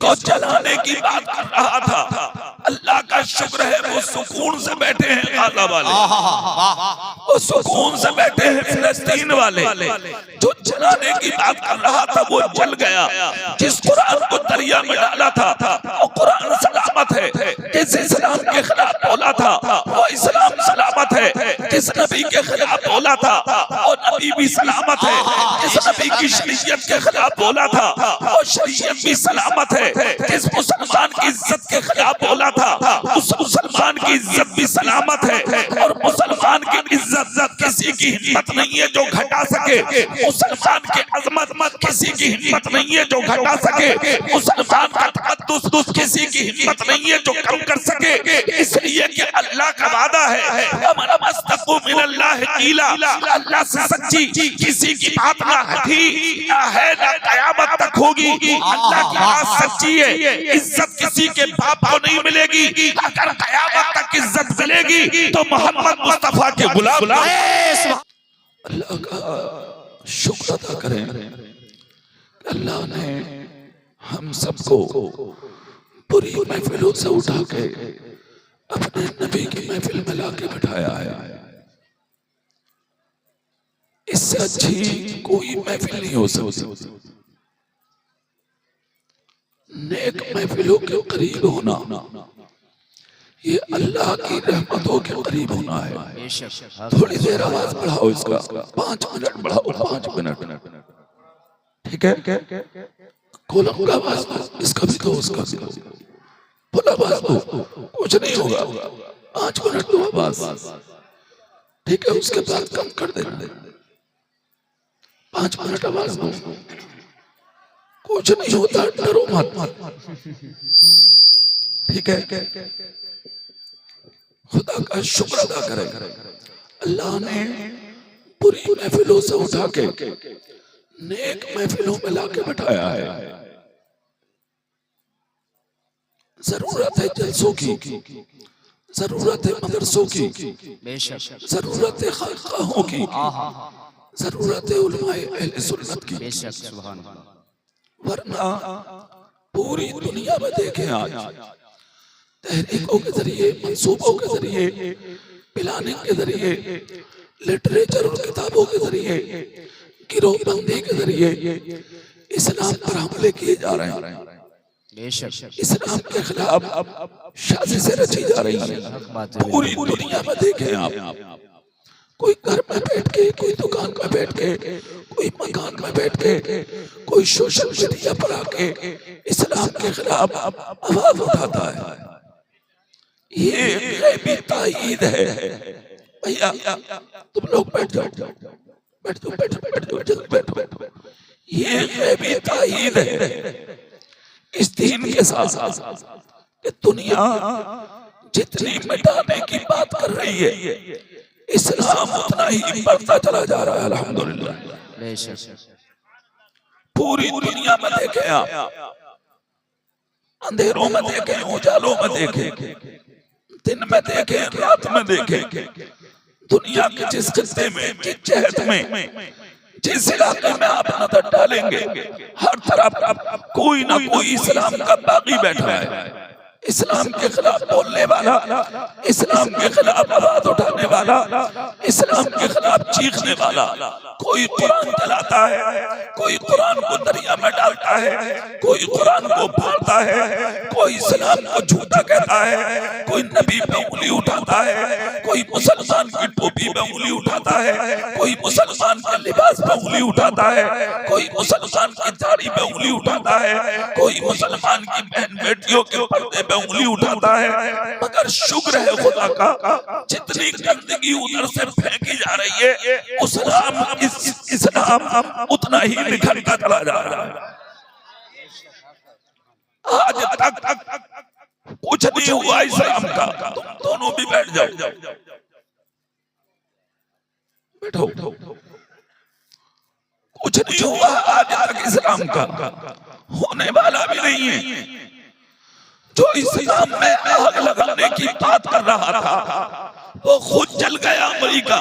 जिसको जलाने की बात कर रहा था, अल्लाह का शुक्र है वो सुकून से बैठे हैं गाजा वाले, वो सुकून से बैठे हैं फिलिस्तीन वाले। जो जलाने की बात कर रहा था वो जल गया। जिस कुरान को दरिया में डाला था वो कुरान सलामत है। जिस इस्लाम के खिलाफ बोला था वो इस्लाम सलामत है। जिस नबी के खिलाफ बोला था वो नबी भी सलामत है। जिस नबी की शरीयत के खिलाफ बोला था वो शरीयत भी सलामत है। जिस मुसलमान की इज्जत के खिलाफ बोला था उस मुसलमान की इज्जत भी सलामत है। और मुसलमान की इज्जत किसी की हिम्मत नहीं है जो घटा सके। मुसलमान की अजमत किसी की हिम्मत नहीं है जो घटा सके। मुसलमान का तकद्दुस किसी की हिम्मत नहीं है जो कम कर सके। इसलिए कि अल्लाह का वादा है, अल्लाह से सच्ची किसी की बात ना हटी ना है ना कयामत तक होगी। अल्लाह की बात सच्ची है। इज्जत किसी के बाप को नहीं मिलेगी। अगर कयामत तक इज्जत मिलेगी तो मोहम्मद मुस्तफा के गुलाम। अल्लाह का शुक्र अदा करें, अल्लाह ने हम सबको बुरी महफिलों से उठा के अपने नबी की महफिल में लाके बिठाया है। इससे अच्छी कोई महफिल नहीं हो सकती। नेक महफिलों के करीब होना ये अल्लाह की रहमतों के करीब होना है। थोड़ी देर आवाज बढ़ाओ, इसका 5 मिनट बढ़ाओ, 5 मिनट, ठीक है? कोलम का आवाज दो, इसका भी दो, उसका भी दो, फुल आवाज दो, कुछ नहीं होगा। 5 मिनट दो आवाज, ठीक है? उसके बाद कम कर देना। 5 मिनट आवाज दो, कुछ नहीं होता, डरो मत, ठीक है? खुदा का शुक्र अदा करें, अल्लाह ने बुरी महफिलों से उठा के नेक महफिलों में लाके बैठाया है। जरूरत है जलसों की, जरूरत है मदरसों की, जरूरत है खानकाहों की, जरूरत है उलमाए अहले सुन्नत की। वरना पूरी दुनिया में देखें आज तहरीकों के जरिए, मंसूबों के जरिए, प्लानिंग के जरिए, लिटरेचर और किताबों के जरिए, गिरोहबंदी के जरिए इस्लाम पर हमले किए जा रहे हैं। इस्लाम के खिलाफ साजिशें रची जा रही हैं। पूरी दुनिया में देखें आप, कोई घर में बैठ के, कोई दुकान में बैठ के, कोई मकान में बैठ के, कोई सोशल मीडिया पर आके इस्लाम के खिलाफ आवाज उठाता है। ये गैबी ताईद है। भैया तुम लोग बैठ जाओ, बैठो। ये गैबी ताईद है इस दीन के साथ कि दुनिया जितनी मिटाने की बात कर रही है इस्लाम उतना ही बढ़ता चला जा रहा है। अल्हम्दुलिल्लाह। पूरी दुनिया में देखें आप, अंधेरों में देखें, उजालों में देखें, दिन में देखें, रात में देखें, दुनिया के जिस खित्ते में, जिस जहत में, जिस इलाके में आप नजर डालेंगे हर तरफ कोई ना कोई इस्लाम का बागी बैठा है। इस्लाम के खिलाफ बोलने वाला, इस्लाम के खिलाफ आवाज उठाने वाला, इस्लाम के खिलाफ चीखने वाला। कोई कुरान जलाता है, कोई कुरान को दरिया में डालता है, कोई कुरान को फाड़ता है, कोई इस्लाम को झूठा कहता है, कोई नबी पे उंगली उठाता है, कोई मुसलमान की टोपी पे उंगली उठाता है, कोई मुसलमान के लिबास पे उंगली उठाता है, कोई मुसलमान की दाढ़ी पे उंगली उठाता है, कोई मुसलमान की बहन बेटियों के पर्दे पे उंगली उठाता है। मगर शुक्र है खुदा का, जितनी गंदगी उधर से फेंकी जा रही है इस्लाम उतना ही निखरता चला जा रहा है। आज तक कुछ नहीं हुआ इस्लाम का। तुम दोनों भी बैठ जाओ, बैठो। कुछ नहीं हुआ आज तक इस्लाम का, होने वाला भी नहीं है। जो इस्लाम में आग लगाने की बात कर रहा था वो खुद जल गया अमेरिका।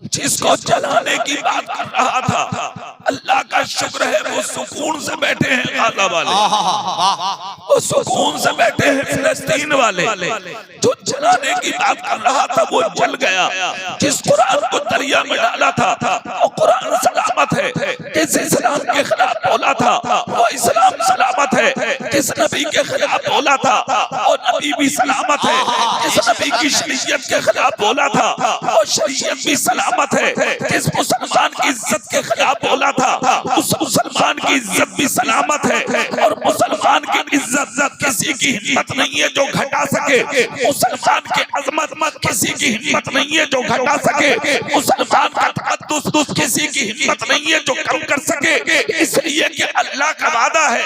जिसको जलाने की बात कर रहा था, अल्लाह का शुक्र है वो सुकून से बैठे हैं गाजा वाले, वो सुकून से बैठे हैं फिलिस्तीन वाले। जो जलाने की बात कर रहा था वो जल गया। जिस कुरान को दरिया में डाला था वो कुरान सलामत है। जिस इस्लाम के खिलाफ बोला था वो इस्लाम सलामत है। जिस नबी के खिलाफ बोला था वो नबी भी सलामत है। जिस नबी की शरीयत के खिलाफ बोला था वो शरीयत भी सलामत है। जिस मुसलमान की इज्जत के खिलाफ बोला था उस मुसलमान की इज्जत भी सलामत है। और मुसलमान की इज्जत किसी की हिम्मत नहीं है जो घटा सके। मुसलमान की अजमत किसी की हिम्मत नहीं है जो घटा सके। मुसलमान का तकद्दुस किसी की हिम्मत नहीं है जो कम कर सके। इसलिए कि अल्लाह का वादा है,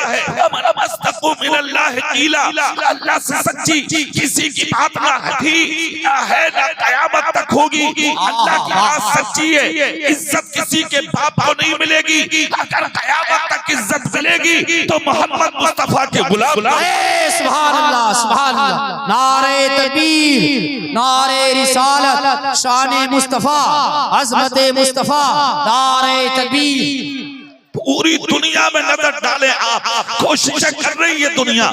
अल्लाह से सच्ची किसी की बात ना थी ना है ना कयामत तक होगी। अल्लाह की बात सच्ची है। इज्जत किसी के बाप को नहीं मिलेगी। अगर कयामत तक इज्जत मिलेगी तो मोहम्मद मुस्तफा के गुलाम। सुभान अल्लाह, सुभान अल्लाह। नारे तकबीर, नारे रिसालत, शान मुस्तफा, अज़मत मुस्तफा, नारे तकबीर। पूरी दुनिया में नजर डाले आप, कोशिश कर रही है दुनिया,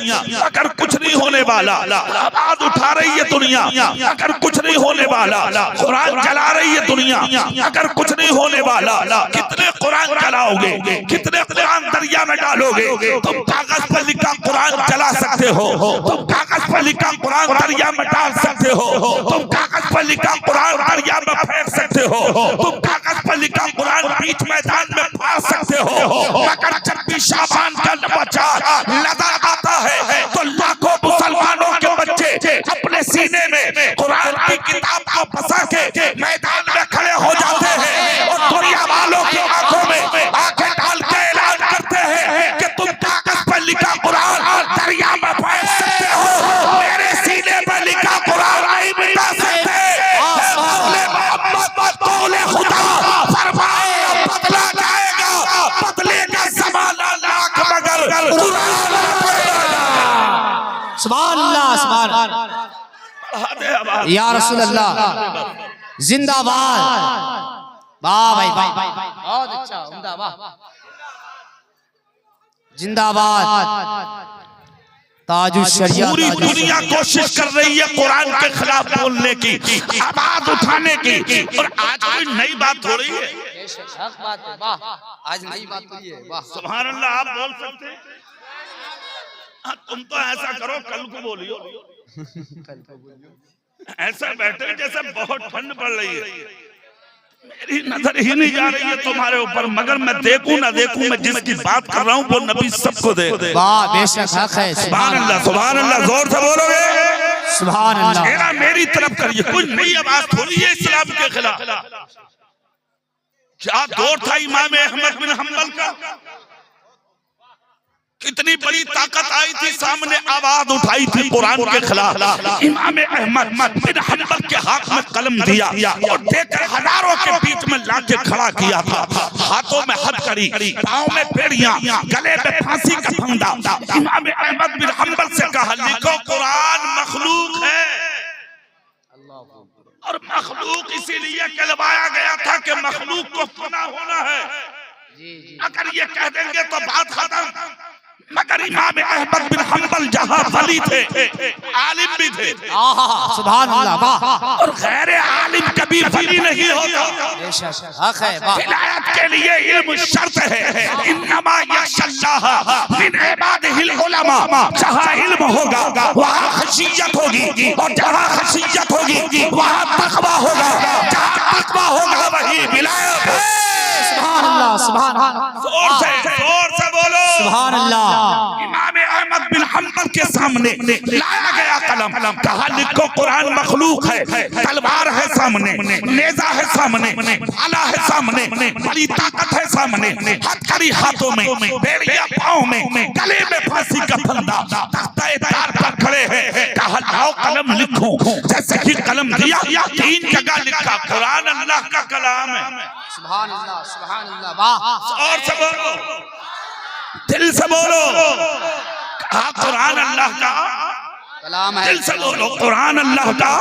अगर कुछ नहीं होने वाला। आवाज उठा रही है दुनिया, अगर कुछ नहीं होने वाला। कुरान चला रही है दुनिया, अगर कुछ नहीं होने वाला। कितने कुरान चलाओगे, कितने कुरान दरिया में डालोगे? तुम कागज पर लिखा कुरान चला सकते हो, तुम कागज पर लिखा कुरान दरिया में डाल सकते हो, तुम कागज पर लिखा कुरान दरिया में फेंक सकते हो, तुम कागज पर लिखा कुरान बीच मैदान में फाड़ सकते हो। मगर जब भी शाबान का बच्चा लदा आता है तो लाखों मुसलमानों के बच्चे अपने सीने में कुरान की किताब को फंसा के मैदान में खड़े हो जाते हैं और दुनिया वालों की आंखों में आंखें डाल के ऐलान करते हैं कि तुम कागज पर लिखा कुरान दरिया में फेंक सकते हो, मेरे सीने पर लिखा कुरान नहीं मिटा सकते। कौले खुदा फरमाए बदला जाएगा, बदले का ज़माना लाख मगर सुभान अल्लाह, सुभान या रसूल अल्लाह, जिंदाबाद। वाह भाई, बहुत अच्छा, उम्दा, वाह, जिंदाबाद। ताजुल शरिया। पूरी दुनिया कोशिश कर रही है कुरान के खिलाफ बोलने की, आवाज उठाने की, और आज कोई नई बात हो रही है। आज नई बात हुई है, वाह सुभान अल्लाह। आप बोल सकते हैं? तुम तो ऐसा करो, कल को बोलियो, ऐसा बैठे जैसे बहुत ठंड पड़ रही है। मेरी नजर ही नहीं जा रही है तुम्हारे ऊपर, मगर मैं देखूं ना देखूं, मैं जिसकी बात कर रहा हूँ वो नबी सबको दे। वाह, बेशक हक है। सुभान अल्लाह, सुभान अल्लाह। जोर से बोलोगे सुभान अल्लाह। मेरी तरफ करिए, कोई नई आवाज थोड़ी है इस्लाम के खिलाफ। क्या दौर था इमाम अहमद बिन हम्बल का, कितनी बड़ी ताकत आई थी, सामने आवाज उठाई थी कुरान के खिलाफ। इमाम अहमद बिन हम्बल के हाथ में कलम दिया और देकर हजारों के बीच में लाके खड़ा किया था। हाथों में हथकड़ी, पांव में बेड़ियां, गले में फांसी का फंदा। इमाम अहमद बिन हम्बल से कहा, लिखो कुरान मखलूक है, और मखलूक इसीलिए कहलवाया गया था कि मखलूक को फना होना है। अगर ये कह देंगे तो बात खत्म। मगर इमाम अहमद बिन हम्बल जहां वली थे, आलिम भी थे, सुभान अल्लाह, और गैर आलिम कभी वली नहीं होता। हिदायत के लिए इल्म शर्त है। इन्नमा यख्शल्लाह मिन इबादिहिल उलमा। जहां इल्म होगा वहां खशियत होगी, और जहां खशियत होगी वहां तकवा होगा, जहां तकवा होगा वही विलायत। सुभान अल्लाह, सुभान अल्लाह। जोर से बोलो सुभान अल्लाह। इमाम अहमद बिन हम्बल के सामने लाया गया कलम, कहा लिखो कुरान मखलूक है। तलवार है सामने, नेजा है सामने, भाला है सामने, बड़ी ताकत है सामने, हथकड़ी हाथों में, बेड़ियां पांव में, गले में फांसी का फंदा, तख्ते तार पर खड़े हैं। कहा लाओ कलम लिखो। जैसे ही कलम दिया, 3 जगह लिखा कुरान अल्लाह का कलाम है। सुभान अल्लाह, सुभान अल्लाह, वाह। और से बोलो, दिल से बोलो, कहा कुरान अल्लाह का कलाम है। दिल से बोलो कुरान अल्लाह का।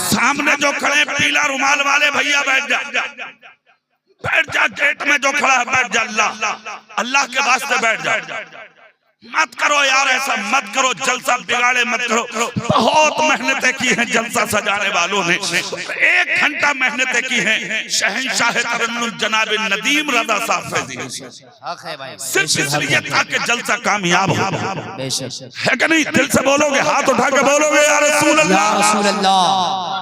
सामने जो खड़े पीला रुमाल वाले भैया बैठ जा, बैठ जा। गेट में जो खड़ा है बैठ जा। अल्लाह के वास्ते बैठ जा। मत करो यार, ऐसा मत करो। जलसा बिगाड़े मत करो। बहुत मेहनतें की हैं जलसा सजाने वालों ने, 1 घंटा मेहनतें की हैं। शहंशाह तरन्नुम जनाब नदीम रज़ा साहब फैज़ी सिर्फ इसलिए था कि जलसा कामयाब हो, है कि नहीं? दिल से बोलोगे, हाथ उठा के बोलोगे या रसूल अल्लाह।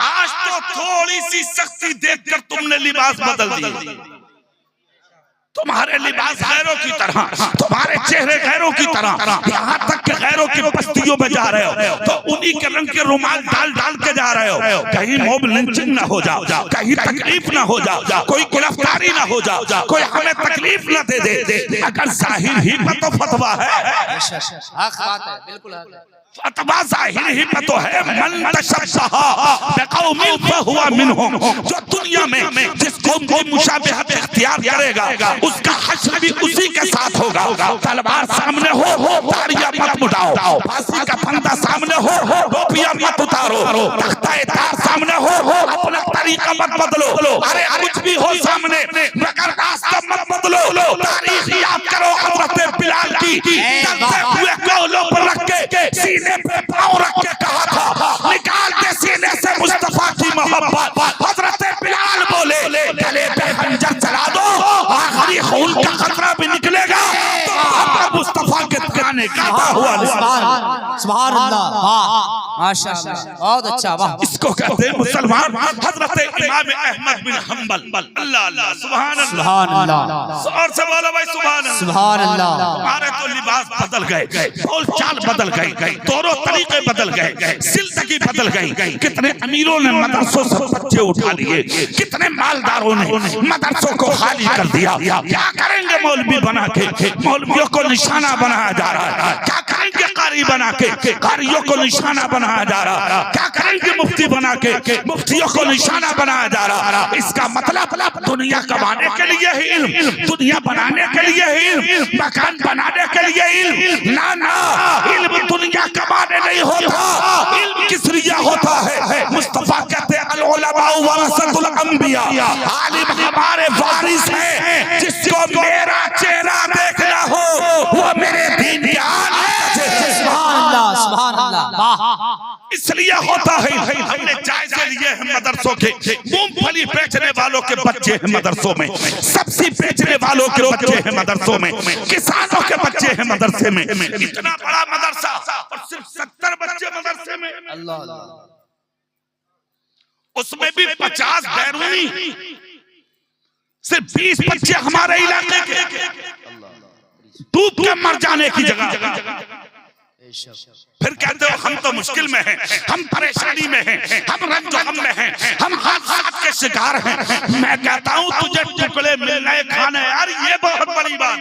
आज तो थोड़ी सी सख्ती देखकर तुमने लिबास बदल दिया। तुम्हारे लिबास गैरों की तरह, तुम्हारे चेहरे गैरों की तरह, यहाँ तक कि गैरों की बस्तियों में जा रहे हो तो उन्हीं के रंग के रुमाल डाल डाल के जा रहे हो। कहीं मोब लिंचिंग ना हो जाओ, कहीं तकलीफ ना हो जाओ, कोई गिरफ्तारी ना हो जाओ, कोई हमें तकलीफ ना दे दे। अगर जाहिर ही में तो फतवा है, बिल्कुल फतवा जाहिर ही में तो है। मन तशब्बहा बिक़ौमिन फहुवा मिनहुम। जो दुनिया में जिस कौम की मुशाबहत इख्तियार करेगा उसका हश्र भी उसी के साथ होगा। तलवार सामने हो, तारियां मत उठाओ। फांसी का फंदा सामने हो, टोपियां मत उतारो। तख्ता-ए तार सामने हो, अपना तरीका मत बदलो। अरे कुछ भी हो सामने, मगर रास्ता मत बदलो। तारीख याद करो हज़रत बिलाल की, चलते हुए कौलों पर रख के सीने पे पाँव रख के कहा था, निकाल दे सीने से मुस्तफा की मोहब्बत। हज़रत बिलाल बोले, गले पे खंजर चला दो, आखिरी खून का खतरा भी निकलेगा तो मुस्तफा के गाने गाता हुआ। सुभान अल्लाह, वाह माशाअल्लाह, बहुत अच्छा, वाह। इसको कहते हैं मुसलमान। हज़रत इमाम अहमद बिन हंबल, अल्लाह अल्लाह, सुभान अल्लाह। और से बोलो भाई सुभान अल्लाह। हमारे तो लिबास बदल गए, बोल चाल बदल गई, तौर तरीके बदल गए, जिंदगी बदल गई। कितने अमीरों ने मदरसों से बच्चे उठा लिए, कितने मालदारों ने मदरसों को खाली कर दिया। क्या करेंगे मौलवी बना के? मौलवियों को निशाना बनाया जा रहा है। क्या करेंगे कारी बना के? कारियों को निशाना बनाया जा रहा है। क्या करेंगे मुफ्ती बना के? मुफ्तियों को निशाना बनाया जा रहा है। इसका मतलब दुनिया कमाने के लिए ही इल्म, दुनिया बनाने के लिए ही इल्म, मकान बनाने के लिए इल्म। ना ना, इल्म दुनिया कमाने नहीं होता, इल्म किस लिए होता है? मुस्तफा कहते हैं अल उलमा वरसतुल अंबिया, आलिम हमारे वारिस हैं। जिसको मेरा चेहरा देखना हो वो मेरे दीन की सुभान अल्लाह, वाह। इसलिए होता है। हमने जायजे लिए हैं मदरसों के। मूंगफली बेचने वालों के बच्चे हैं मदरसों में, सब्जी बेचने वालों के बच्चे हैं मदरसों में, किसानों के बच्चे हैं मदरसे में। इतना बड़ा मदरसा और सिर्फ 70 बच्चे मदरसे में, अल्लाह। उसमें भी 50 बैरूनी, सिर्फ 20 बच्चे हमारे इलाके के। डूब के मर जाने की जगह। फिर कहते हो हम तो मुश्किल में हैं, हम परेशानी में हैं, हम रंज-ओ-गम में हैं, हम हादसात के शिकार हैं। मैं कहता हूँ तुझे टुकड़े मिलने खाने, यार ये बहुत बड़ी बात।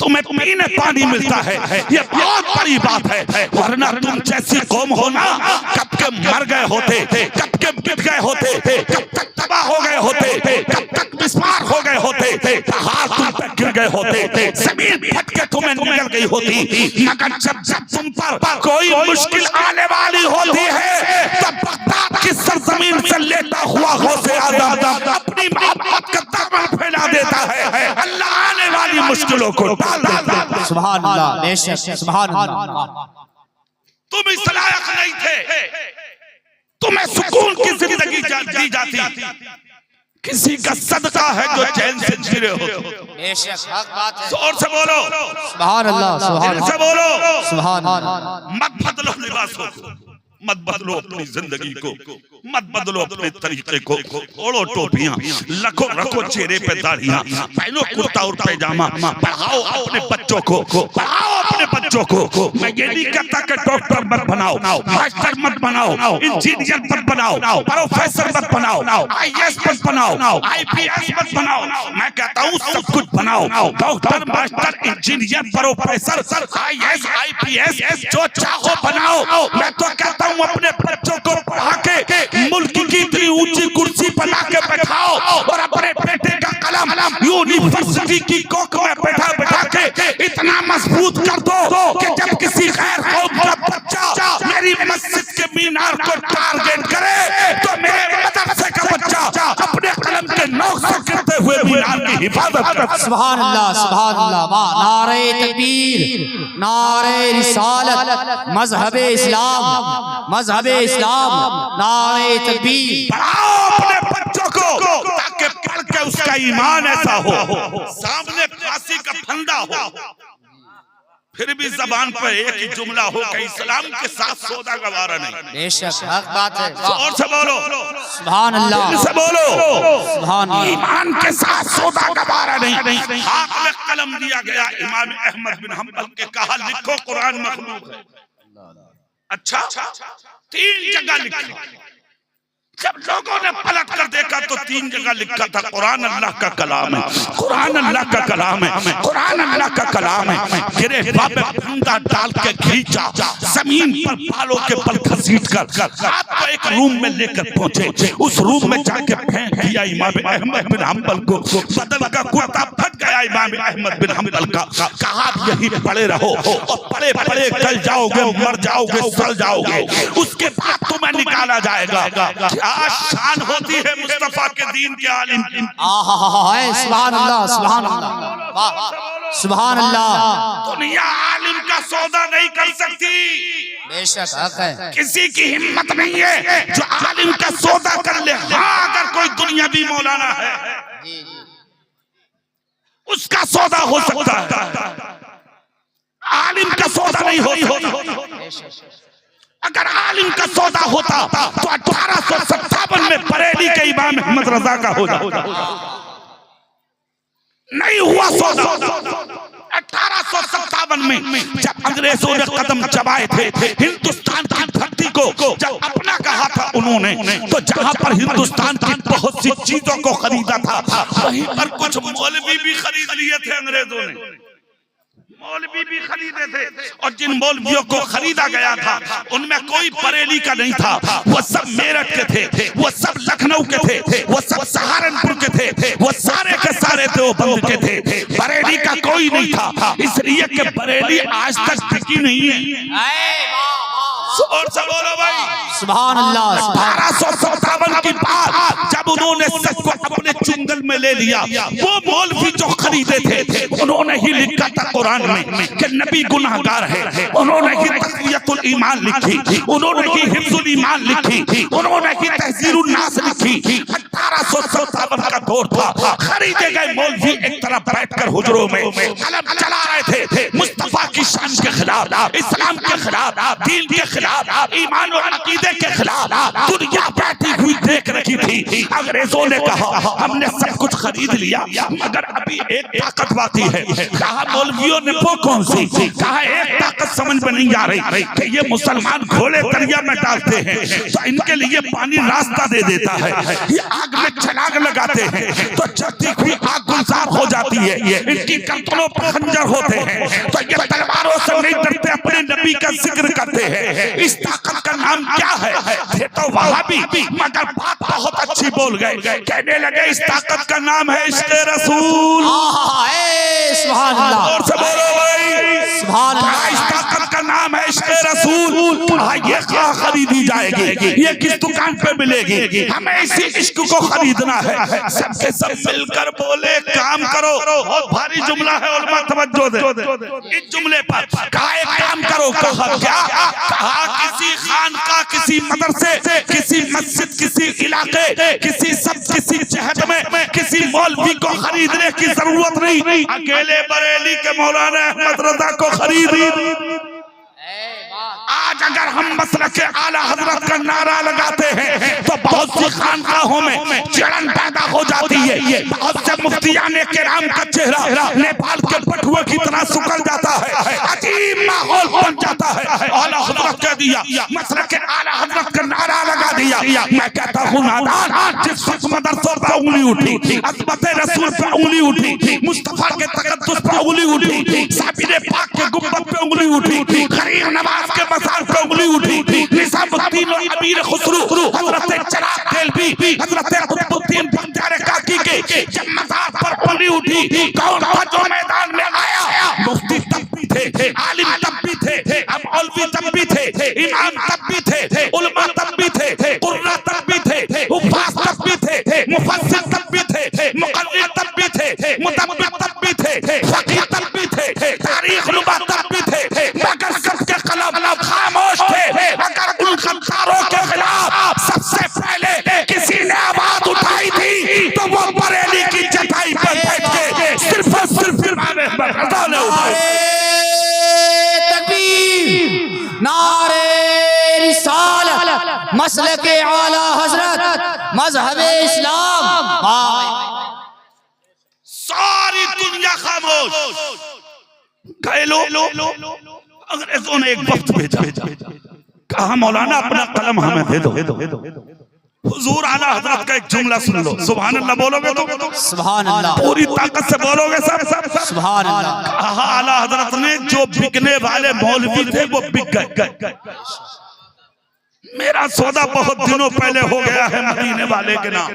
तुम्हें पीने पानी मिलता है, ये बहुत बड़ी बात है। वरना तुम जैसी कौम हो ना, कब के मर गए होते, कब के मिट गए होते, कब तक तबाह हो गए होते, कब तक विस्मार हो गए होते, हाथ तुम पर गिर गए होते, जमीन फट के तुम्हें निकल गई होती। मगर जब तुम पर कोई मुश्किल आने वाली होती है तब बगदाद की सरजमीन से लेता हुआ गौसे आज़म अपनी मोहब्बत का दामन फैला देता है। अल्लाह आने वाली मुश्किलों को सुभान अल्लाह, बेशक सुभान अल्लाह। तुम इस लायक नहीं थे, तुम्हें सुकून की जिंदगी दी जाती। किसी का सदका है जो चैन से जिरे हो। बेशक हक बात है। जोर से बोलो सुभान अल्लाह, सुभान से बोलो सुभान अल्लाह। मत बदलो लिबासों को, मत बदलो अपनी जिंदगी को, मत बदलो अपने तरीके को। ओढ़ो टोपियां, रखो चेहरे पे दाढ़ियां, पहनो कुर्ता और पैजामा, पढ़ाओ अपने बच्चों को, पढ़ाओ अपने बच्चों को। मैं ये नहीं कहता कि डॉक्टर मत बनाओ, मास्टर मत बनाओ, इंजीनियर मत बनाओ, प्रोफेसर मत बनाओ, IAS मत बनाओ, IPS मत बनाओ। मैं कहता हूँ सब कुछ बनाओ, doctor, master, engineer, professor, IAS, IPS जो चाहो बनाओ। मैं तो कहता हूँ अपने बच्चों को पढ़ा के मुल्क की इतनी ऊंची कुर्सी पर लाके बैठाओ और अपने बेटे का कलम यूनिवर्सिटी की कोख में बैठा के इतना मजबूत कर दो कि जब किसी गैर कौम मीनार को टारगेट करे तो मेरे मदरसे का बच्चा अपने कलम के नोक से गिरते हुए मीनार की हिफाजत करे। सुभान अल्लाह, सुभान अल्लाह। वाह, नारे तकबीर, नारे रिसालत, मजहबे इस्लाम, मजहबे इस्लाम, नारे तकबीर। पढ़ाओ अपने बच्चों को ताकि पढ़ के उसका ईमान ऐसा हो, सामने फांसी का फंदा हो, फिर भी जबान पर एक ही जुमला हो कि इस्लाम के साथ सौदा गवारा नहीं। बेशक हक बात है। और से बोलो सुभान अल्लाह, से बोलो सुभान अल्लाह। ईमान के साथ सौदा गवारा नहीं। हाथ में कलम दिया गया इमाम अहमद बिन हम्बल के, कहा लिखो कुरान मखलूक है। अच्छा, 3 जगह लिखा। जब लोगों ने पलट कर देखा तो 3 जगह लिखा था कुरान अल्लाह का कलाम है, कुरान अल्लाह का कलाम है, कुरान अल्लाह का कलाम है। गिरे बाबे फंदा डाल के खींचा, जमीन पर बालों के बल घसीट कर आपको एक रूम में लेकर पहुंचे। उस रूम में जाके फेंक दिया इमाम अहमद बिन हम्बल को। बदन का कुर्ता फट गया इमाम अहमद बिन हम्बल का। कहा यही पड़े रहो और पड़े पड़े गल जाओगे, मर जाओगे, सड़ जाओगे, उसके बाद तुम्हें निकाला जाएगा। आज शान होती है मुस्तफा के दीन के आलिम की। सुभान अल्लाह, सुभान अल्लाह, वाह, सुभान अल्लाह। दुनिया आलिम का सौदा नहीं कर सकती। बेशक हक है। किसी की हिम्मत नहीं है जो आलिम का सौदा कर ले। हाँ, अगर कोई दुनियावी मौलाना है उसका सौदा हो सकता है, आलिम का सौदा नहीं हो। अगर आलिम का सौदा होता तो 1857 में बरेली के इमाम अहमद रजा का हो जाता। नहीं हुआ सौदा। 1857 में जब अंग्रेजों ने कदम जमाए थे हिंदुस्तान की धरती को, जब अपना कहा था उन्होंने, तो जहां पर हिंदुस्तान की बहुत सी चीजों को खरीदा था वहीं पर कुछ मौलवी भी खरीद लिए थे अंग्रेजों ने। मौलवी भी खरीदे थे और जिन मौलवियों को खरीदा गया था उनमें कोई बरेली का नहीं था। वो सब मेरठ के थे, वो सब लखनऊ के थे, वो सब सहारनपुर के थे, वो सारे के सारे देवबंद के थे। बरेली का कोई नहीं था, इसलिए कि बरेली आज तक टिकी नहीं है। और सब बोलो भाई सुभान अल्लाह। 1857 की बात जब उन्होंने सच को अपने चुंगल में ले लिया, वो मौलवी जो खरीदे थे उन्होंने ही लिखा था कुरान में कि नबी गुनाहगार है। उन्होंने ही तक़वियतुल ईमान लिखी, उन्होंने ही हिफ्जुल ईमान लिखी, उन्होंने ही तहज़ीरुन नास लिखी। 1857 का दौर था। खरीदे गए मौलवी एक तरफ बैठकर हुजरों में कलम चला रहे थे मुस्तफा की शान के खिलाफ, इस्लाम के खिलाफ, दीन के खिलाफ, ईमान और अकीदे के खिलाफ। दुनिया बैठी हुई देख रही थी। अंग्रेजों ने कहा हमने सब कुछ खरीद लिया मगर अभी एक ताकत बाकी है। कहा मौलवियों ने वो कौन सी? कहा एक ताकत समझ में नहीं आ रही कि ये मुसलमान घोड़े दरिया में डालते हैं तो इनके लिए पानी रास्ता दे देता है, ये आग में छलांग लगाते हैं तो चलती हुई आग गुलजार हो जाती है, इनकी गर्दनों पर खंजर होते हैं तो ये तलवारों से नहीं डरते, अपने नबी का जिक्र करते हैं। इस ताकत का नाम क्या है? थे तो वहाबी मगर बात बहुत अच्छी बोल गए, कहने लगे इस ताकत का नाम है इश्क़े रसूल। सुभान अल्लाह। और से बोलो भाई सुभान अल्लाह। इस ताकत का नाम है इश्क़े रसूल। ये कहाँ खरीदी जाएगी? ये किस दुकान पे मिलेगी? हमें इसी इश्क को खरीदना है। सबके सब मिलकर बोले काम करो। बहुत भारी जुमला है, उलमा तवज्जो दे इस जुमले पर। कहा एक काम करो। कहा क्या? कहा किसी खानका, किसी मदरसे, किसी मस्जिद, किसी इलाके, किसी जहद में किसी मौलवी को खरीदने की जरूरत नहीं, अकेले बरेली के मौलाना अहमद रजा को खरीद। आज अगर हम मसलक के आला हजरत का नारा लगाते हैं तो बहुत सी खानकाहों में जलन पैदा हो जाती है। बहुत से मुफ्तियाने किराम का चेहरा नेपाल के बटुए की तरह सुकल जाता है, अजीब माहौल बन जाता है। आला हजरत कह दिया, मसलक के आला हजरत का नारा लगा दिया। मैं कहता हूँ नादान, जिस वक्त मदरसों पर उंगली उठी, अज़मत रसूल पर उंगली उठी, मुस्तफा के तक़द्दुस पर उंगली उठी, साबिर पाक के गुंबद पे उंगली उठी, गरीब नवाज के मज़ार पे उंगली उठी, निज़ामुद्दीन और अमीर खुसरू हज़रत चिराग देलवी, हज़रत कुतुबुद्दीन बख्तियार काकी के जब मज़ार पर उंगली उठी, कौन था जो मैदान में आया? मुफ्ती तब भी थे, आलिम तब भी थे, मौलवी तब भी थे, इमाम तब भी थे, उलमा मुफस्सिर तब भी थे, मुक़र्रिर तब भी थे, मुदब्बिर तब भी थे, फ़क़ीह तब भी थे, तारीख़ नुबा तब भी थे, मगर सबके कलम खामोश थे। अगर उन गद्दारों के खिलाफ सबसे पहले किसी ने आवाज उठाई थी तो वो बरेली की चटाई पर बैठ के सिर्फ और सिर्फ इमाम अहमद रज़ा ने उठाई। तकबीर, नारे रिसालत, मसलके आला हजरत, मजहबे इस्लाम। सारी दुनिया खामोश। गए लोग अंग्रेजों ने एक वक्त भेजा, कहा मौलाना अपना कलम हमें दे दो। हुजूर आला हजरत का एक जुमला सुन लो, सुभान अल्लाह बोलोगे तो सुभान अल्लाह, पूरी ताकत से बोलोगे सब सुभान अल्लाह। कहा आला हजरत ने जो बिकने वाले मौलवी थे वो बिक गए। मेरा सौदा बहुत दिनों पहले हो गया है मदीने वाले के नाम,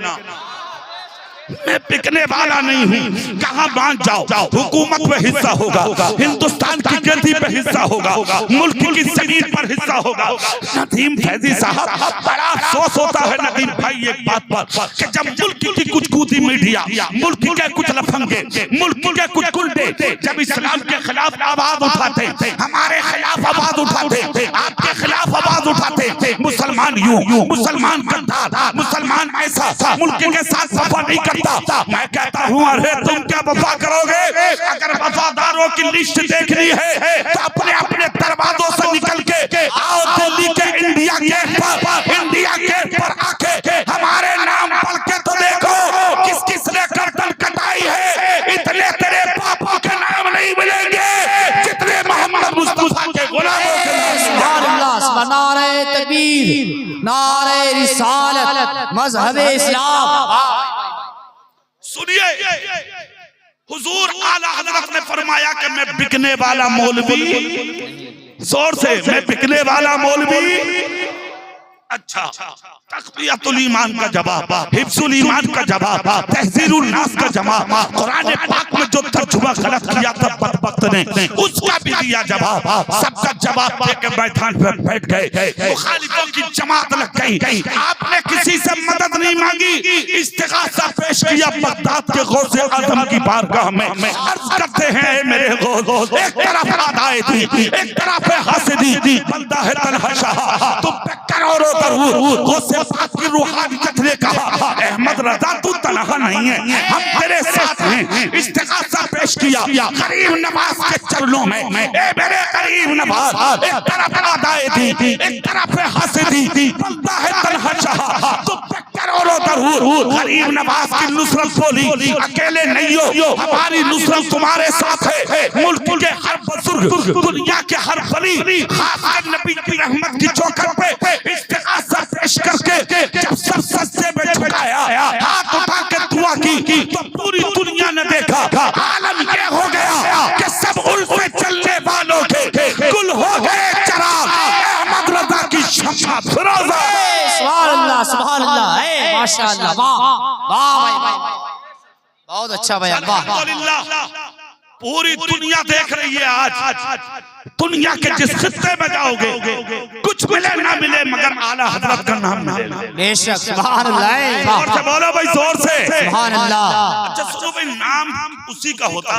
मैं बिकने वाला नहीं हूँ। कहाँ बांध जाओ, हुकूमत में हिस्सा होगा, हिंदुस्तान की गद्दी पे हिस्सा होगा, मुल्क की जमीन पर हिस्सा होगा। नदीम फैजी साहब, बड़ा अफसोस होता है नदीम भाई एक बात पर कि जब मुल्क की कुछ कूदी मीडिया, मुल्क के कुछ लफंगे, मुल्क के कुछ गुंडे जब इस्लाम के खिलाफ आवाज उठाते, हमारे खिलाफ आवाज उठाते, आपके खिलाफ आवाज उठाते, मुसलमान यूं, मुसलमान गद्दार, मुसलमान ऐसा मुल्क के साथ वफा नहीं करता। मैं कहता हूँ अरे तुम क्या वफा करोगे? अगर वफादारों की लिस्ट देखनी है तो अपने अपने दरवाजों से निकल के आओ दिल्ली के इंडिया गेट पर आके हमारे नाम पढ़ के तो देखो किस किसने गर्दन कटाई है। इतने तेरे पापा के नाम नहीं मिलेंगे जितने मोहम्मद मुस्तफा के गुलामों के नाम। सुभान अल्लाह, नारे तकबीर, नारे रिसालत, मजहबे इस्लाम। सुनिए, हुजूर आला हजरत ने फरमाया कि मैं बिकने वाला मौलवी, जोर से, मैं बिकने वाला मौलवी। अच्छा, तक़वियतुल ईमान का जवाब, हिफ्जुल ईमान का जवाब, तहज़ीरुन नास का जवाब, कुरान पाक में जो तर्जुमा गलत किया था बदबख्त ने उसका भी दिया जवाब। सबका जवाब दे के मैदान पर बैठ गए, मुखालिफों की जमात लग गई। आपने किसी से मदद नहीं मांगी, इस्तिग़ासा पेश किया बगदाद के गौसे आज़म की बारगाह में। अर्ज़ करते हैं मेरे गौस, एक तरफ आदाए थी, एक तरफ हासिदी, बंदा है तन्हा शाह, तुम पे करोड़ों गौसे पाक की रूहानियत ने कहा अहमद रज़ा तू तन्हा नहीं है, हम तेरे साथ हैं। इस्तिग़ासा पेश किया गरीब नवाज के चरणों में, ए मेरे गरीब नवाज, एक तरफ आदाए थी, एक तरफ हासिदी, बंदा है तन्हा शाह, तुम पे करोड़ों दरूद। गरीब नवाज की नुसरत बोली अकेले नहीं हो, हमारी नुसरत तुम्हारे साथ है। मुल्क के हर बुजुर्ग, दुनिया के हर वली, खासकर नबी की रहमत की चौखट पे इस्तिग़ासा पेश करके जब सब सजदे में झुकाया, हाथ उठा के दुआ की तो पूरी दुनिया ने देखा आलम ये हो गया कि सब उल्टे चलने वालों के कुल हो गए चराग। अहमद रज़ा की शम्मा फिरोज़ा। सुभान अल्लाह, सुभान अल्लाह, माशाअल्लाह, वाह वाह भाई, बहुत अच्छा बयान, वाह। पूरी दुनिया देख रही है आज। दुनिया के जिस खित्ते में जाओगे कुछ मिले ना मिले मगर आला हजरत का नाम मिलेगा। बेशक, सुभान अल्लाह, जोर से बोलो भाई, जोर से सुभान अल्लाह। अच्छा सुनो भाई, नाम उसी का होता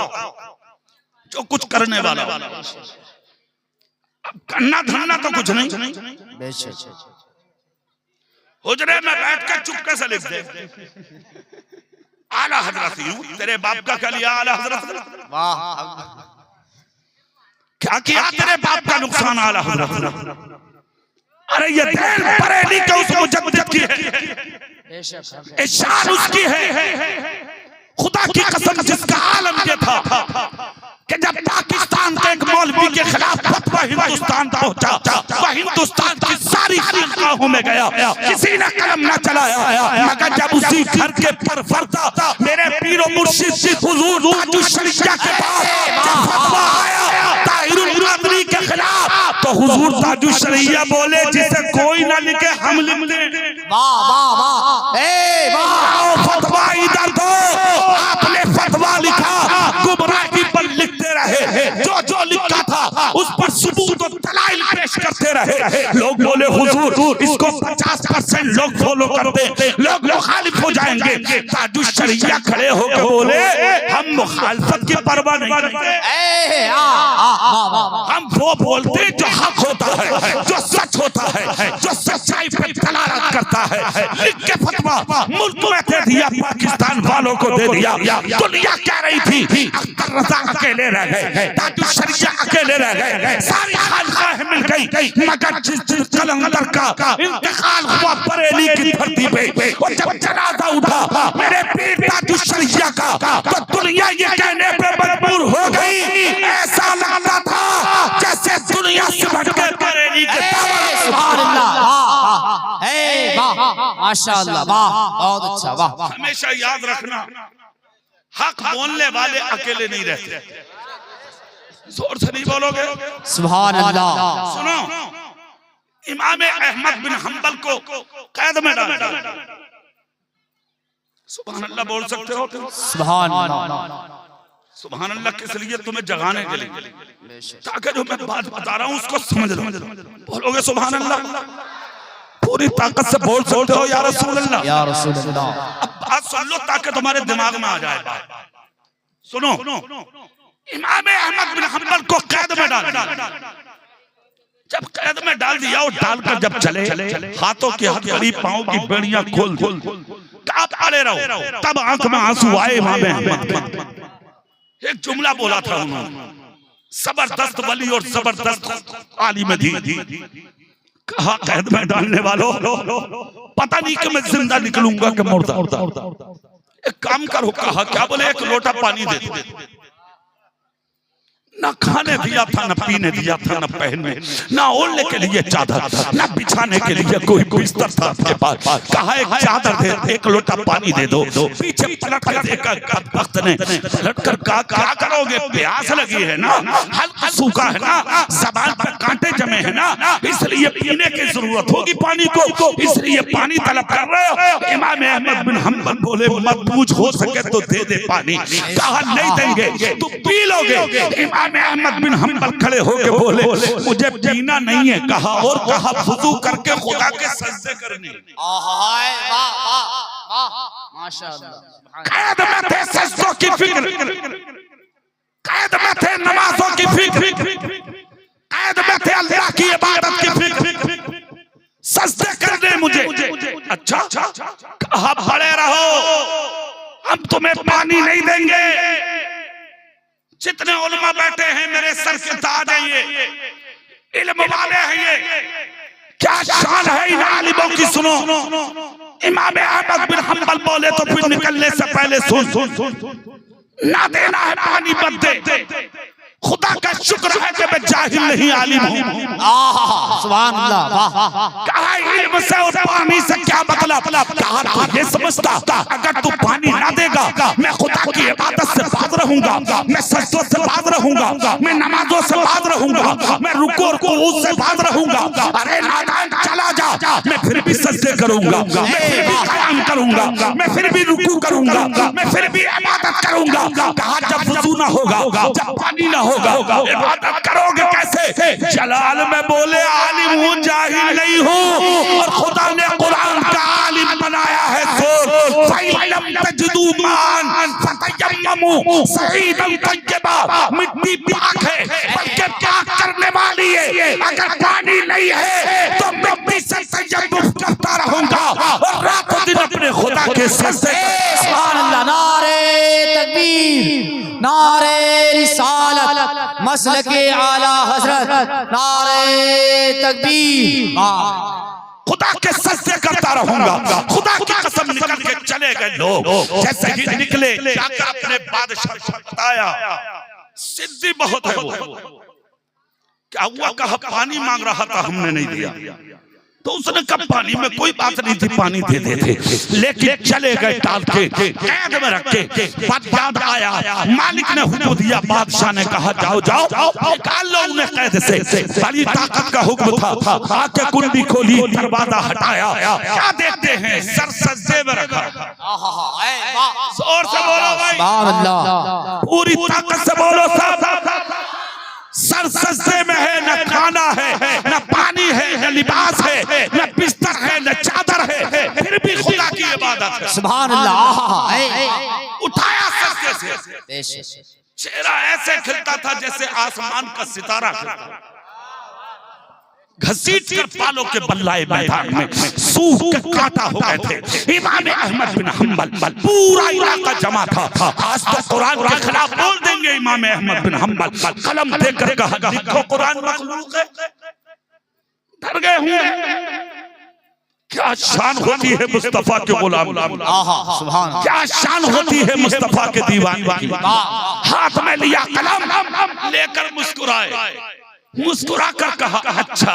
जो कुछ करने वाला। करना धरना तो कुछ नहीं। बेशक, हुजरे में बैठ कर चुपके से लिख दे आला हजरत, यूं तेरे बाप का क्या लिया आला हजरत, वाह, क्या किया तेरे बाप का नुकसान आला हजरत। अरे ये देन बरेली के उस मुजद्दिद की है, शान उसकी है। खुदा की कसम जिसका आलम ये था कि जब पाकिस्तान के एक मौलवी के खिलाफ फतवा हिंदुस्तान पहुंचा, वह हिंदुस्तान की सारी खानकाहों में गया, किसी ने कलम न चलाया, मगर जब उसी घर के परवरदा मेरे पीरो मुर्शिद हुजूर ताजुश शरीया के पास जब फतवा आया ताहिरुल कादरी के खिलाफ, तो हुजूर ताजुश शरीया बोले जिसे कोई ना लिखे हम लिख दें। वाह वाह वाह, ए वाह, फतवा इधर दो। आपने फतवा लिखा, गुमराही पर लिखते रहे, जो जो लिखा था उस पर सबूत और दलाइल पेश करते करते रहे। लोग बोले हुजूर इसको 50% लोग फॉलो करते, लोग मुखालिफ हो जाएंगे। ताजुश शरिया खड़े होकर बोले हम मुखालफत की परवाह नहीं करते, हम वो बोलते जो हक होता है, जो सच होता है, जो सच्चाई पे दलालत करता है। लिख के फतवा मुल्क में दे दिया, पाकिस्तान वालों को दे दिया। दुनिया कह रही थी अख्तर रजा अकेले रह गए, ताजुश शरिया अकेले रह गए, सारी खानकाहें मिल गई, मगर जिस दिन कलंदर का इंतकाल हुआ बरेली की धरती पे, और जब जनाजा उठा मेरे पीर ताजुश शरिया का, तो दुनिया ये कहने पे मजबूर हो गई, ऐसा लगता था जैसे दुनिया सिमट के बरेली के माशाअल्लाह, वाह, बहुत अच्छा, वाह। हमेशा याद रखना, हक बोलने वाले अकेले नहीं रहते। जोर से नहीं बोलोगे? सुभान अल्लाह। सुनो, इमाम अहमद बिन हंबल को कैद में डाल दिया। सुभान अल्लाह बोल सकते हो? सुभान अल्लाह। सुभान अल्लाह किस लिए? तुम्हें जगाने के लिए, ताकि जो मैं बात बता रहा हूँ उसको समझ लो। बोलोगे सुभान अल्लाह? पूरी ताकत से बोल सकते हो या रसूल अल्लाह? या रसूल अल्लाह। अब बात सुन लो ताकि तुम्हारे दिमाग में आ जाए। सुनो, इमाम अहमद बिन हंबल को कैद में डाल दिया। जब कैद में डाल दिया और डालकर जब चले, हाथों की हथकड़ी, पांव की बेड़ियां खोल आप खड़े रहो, तब आंख में आंसू आए इमाम अहमद। एक जुमला बोला था उन्होंने, जबरदस्त वली और जबरदस्त आलिम थी। कहा कैद में डालने वालों, पता नहीं कि मैं जिंदा निकलूंगा कि मुर्दा। एक काम करो, कहा क्या? बोले एक लोटा पानी दे दो। ना खाने दिया था, ना पीने दिया था, ना पहनने, ना ओढ़ने के लिए चादर, ना बिछाने के लिए कोई बिस्तर था आपके पास। कहा एक चादर दे, एक लोटा पानी दे दो। पीछे पलट कर देखा वक्त ने, पलट कर कहा क्या करोगे? प्यास लगी है ना, हल्का सूखा है ना, ज़बान पर कांटे जमे है ना, इसलिए पीने की जरूरत होगी पानी को, इसलिए पानी तलब कर रहे हो। इमाम अहमद बिन हंबल बोले मत हो सके तो दे दे पानी। कहा नहीं देंगे, तुम पी लोगे। इमाम अहमद बिन हंबल खड़े होके बोले मुझे पीना नहीं है। कहा और कहा वुजू करके खुदा के सजदे करने। कैद में थे सजदों की फिक्र, कैद में थे नमाजों की फिक्र, कैद में थे अल्लाह की इबादत की फिक्र, सजदे करने मुझे। अच्छा, कहा पड़े रहो, हम तुम्हें पानी नहीं देंगे। जितने उलमा बैठे हैं मेरे सर के ताज हैं, ये इल्म वाले हैं, ये क्या शान है इन आलिमों की। सुनो, इमाम अहमद बिन हंबल बोले तो फिर निकलने से पहले सुन, ना देना है पानी मत दे। खुदा का शुक्र है कि मैं जाहिल नहीं आलिम हूँ। सुभान अल्लाह। कहा इल्म से और पानी से क्या मतलब? कहा तू ये समझता अगर तू पानी ना देगा मैं खुदा की इबादत से बाज रहूंगा, मैं सजदों से बाज रहूंगा, मैं नमाजों से बाज रहूंगा, मैं रुकू और कुऊद से बाज रहूंगा। अरे नादान चला जा, मैं फिर भी सजदे करूंगा, मैं फिर भी क़याम करूंगा, मैं फिर भी रुकू करूंगा, मैं फिर भी इबादत करूंगा। कहा जब वुजू ना होगा, जब पानी ना होगा, इबादत करोगे कैसे? जलाल में बोले आलिम हूँ, जाहिल नहीं हूँ, और खुदा ने कुरान का आलिम बनाया है। तो फैलम तजदू मान फतयम्ममू सईदन तय्यबा, मिट्टी पाक है बल्कि पाक करने वाली है। अगर पानी नहीं है तो मिट्टी से तयम्मुम करता रहूंगा और रातों दिन अपने खुदा के सजदे। सुभान अल्लाह। नारे तकबीर, नारे रिसालत, मसलके आला हजरत, नारे तकबीर। खुदा के सजदे करता रहूंगा। खुदा की कसम निकल के चले गए लोग, जैसे ही निकले जाकर अपने बादशाह को बताया। सिद्धि बहुत है वो। क्या हुआ? कहा पानी मांग रहा था, हमने नहीं दिया। तो उसने कहा पानी में कोई बात नहीं थी, पानी दे देते, लेकिन चले गए टाल के, कैद में रख के। बात याद आया, मालिक ने हुक्म दिया, बादशाह ने कहा जाओ निकाल लो उन्हें कैद से। बड़ी ताकत का हुक्म था। आके कुंडी खोली, दरवाजा हटाया, क्या देखते हैं? सर सजदे में रखा। जोर से बोलो भाई, सुभान अल्लाह। पूरी ताकत से बोलो सब। सर सजदे में है, न खाना है, न पानी न लिबास है, न बिस्तर है, न चादर है, फिर भी खुदा की इबादत है। सुभान अल्लाह। उठाया सजदे से, चेहरा ऐसे खिलता था जैसे आसमान का सितारा खिलता। घसीट कर बालों के बल्लाए मैदान में सूख के कांटा हो गए थे। इमाम अहमद बिन हम्बल पूरा इलाका जमा था। आज तो कुरान के खिलाफ बोल देंगे इमाम अहमद बिन हम्बल, कलम देकर कहा लिखो कुरान मखलूक है। डर गए होंगे। क्या शान होती है मुस्तफा के गुलाम, क्या शान होती है मुस्तफा के दीवान की। हाथ में लिया कलम लेकर मुस्कुराए, मुस्कुरा कर कहा अच्छा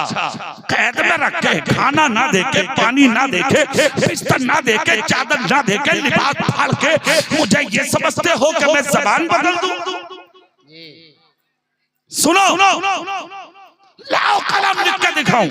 कैद में रख के खाना ना देके, पानी ना देके, बिस्तर ना देके, चादर ना देके, लिबास फाड़ के मुझे ये समझते हो कि मैं जबान बदल दूं? सुनो, लाओ कलम लिख के दिखाऊं।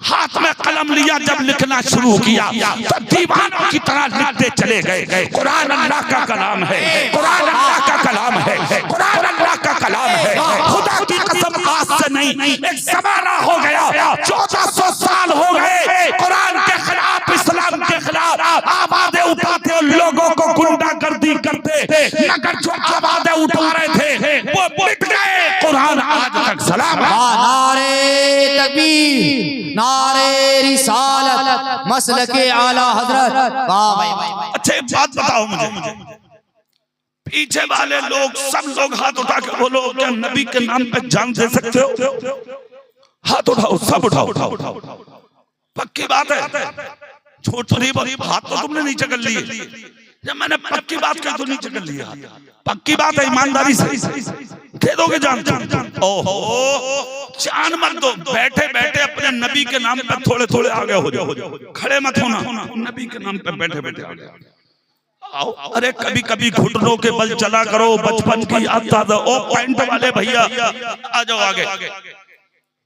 हाथ में कलम लिया, जब लिखना शुरू किया तो दीवानों की तरह लिखते चले गए। कुरान अल्लाह का कलाम है, कुरान अल्लाह का कलाम है, कुरान अल्लाह का कलाम है। खुदा की कसम आज से नहीं, एक जमाना हो गया, 1400 साल हो गए कुरान के खिलाफ, इस्लाम के खिलाफ आवाजें उठाते और लोगों को गुंडागर्दी करते, मगर जो आवाजें उठा रहे थे वो मिट गए। कुरान आज तक सलामत। नारे तकबीर, नारे रिसालत, मसलके आला हजरत। वाह भाई भाई। अच्छा एक बात बताओ मुझे, पीछे वाले लोग सब लोग हाथ उठा के बोलो क्या नबी के नाम पे जान दे सकते हो? हाथ उठाओ, सब उठाओ। पक्की बात है, झूठ नहीं बोली। हाथ तो तुमने नीचे कर लिए, जब मैंने पक्की बात कही तो नीचे कर लिया। पक्की बात है, ईमानदारी से दे दोगे जान? ओहो जान मत दो, बैठे बैठे अपने नबी के नाम पे थोड़े थोड़े आगे हो जाओ, खड़े मत होना, नबी के नाम पे बैठे बैठे आगे आओ। अरे कभी कभी घुटनों के बल चला करो, बचपन की याद ताजा। ओ पैंट वाले भैया आ जाओ आगे,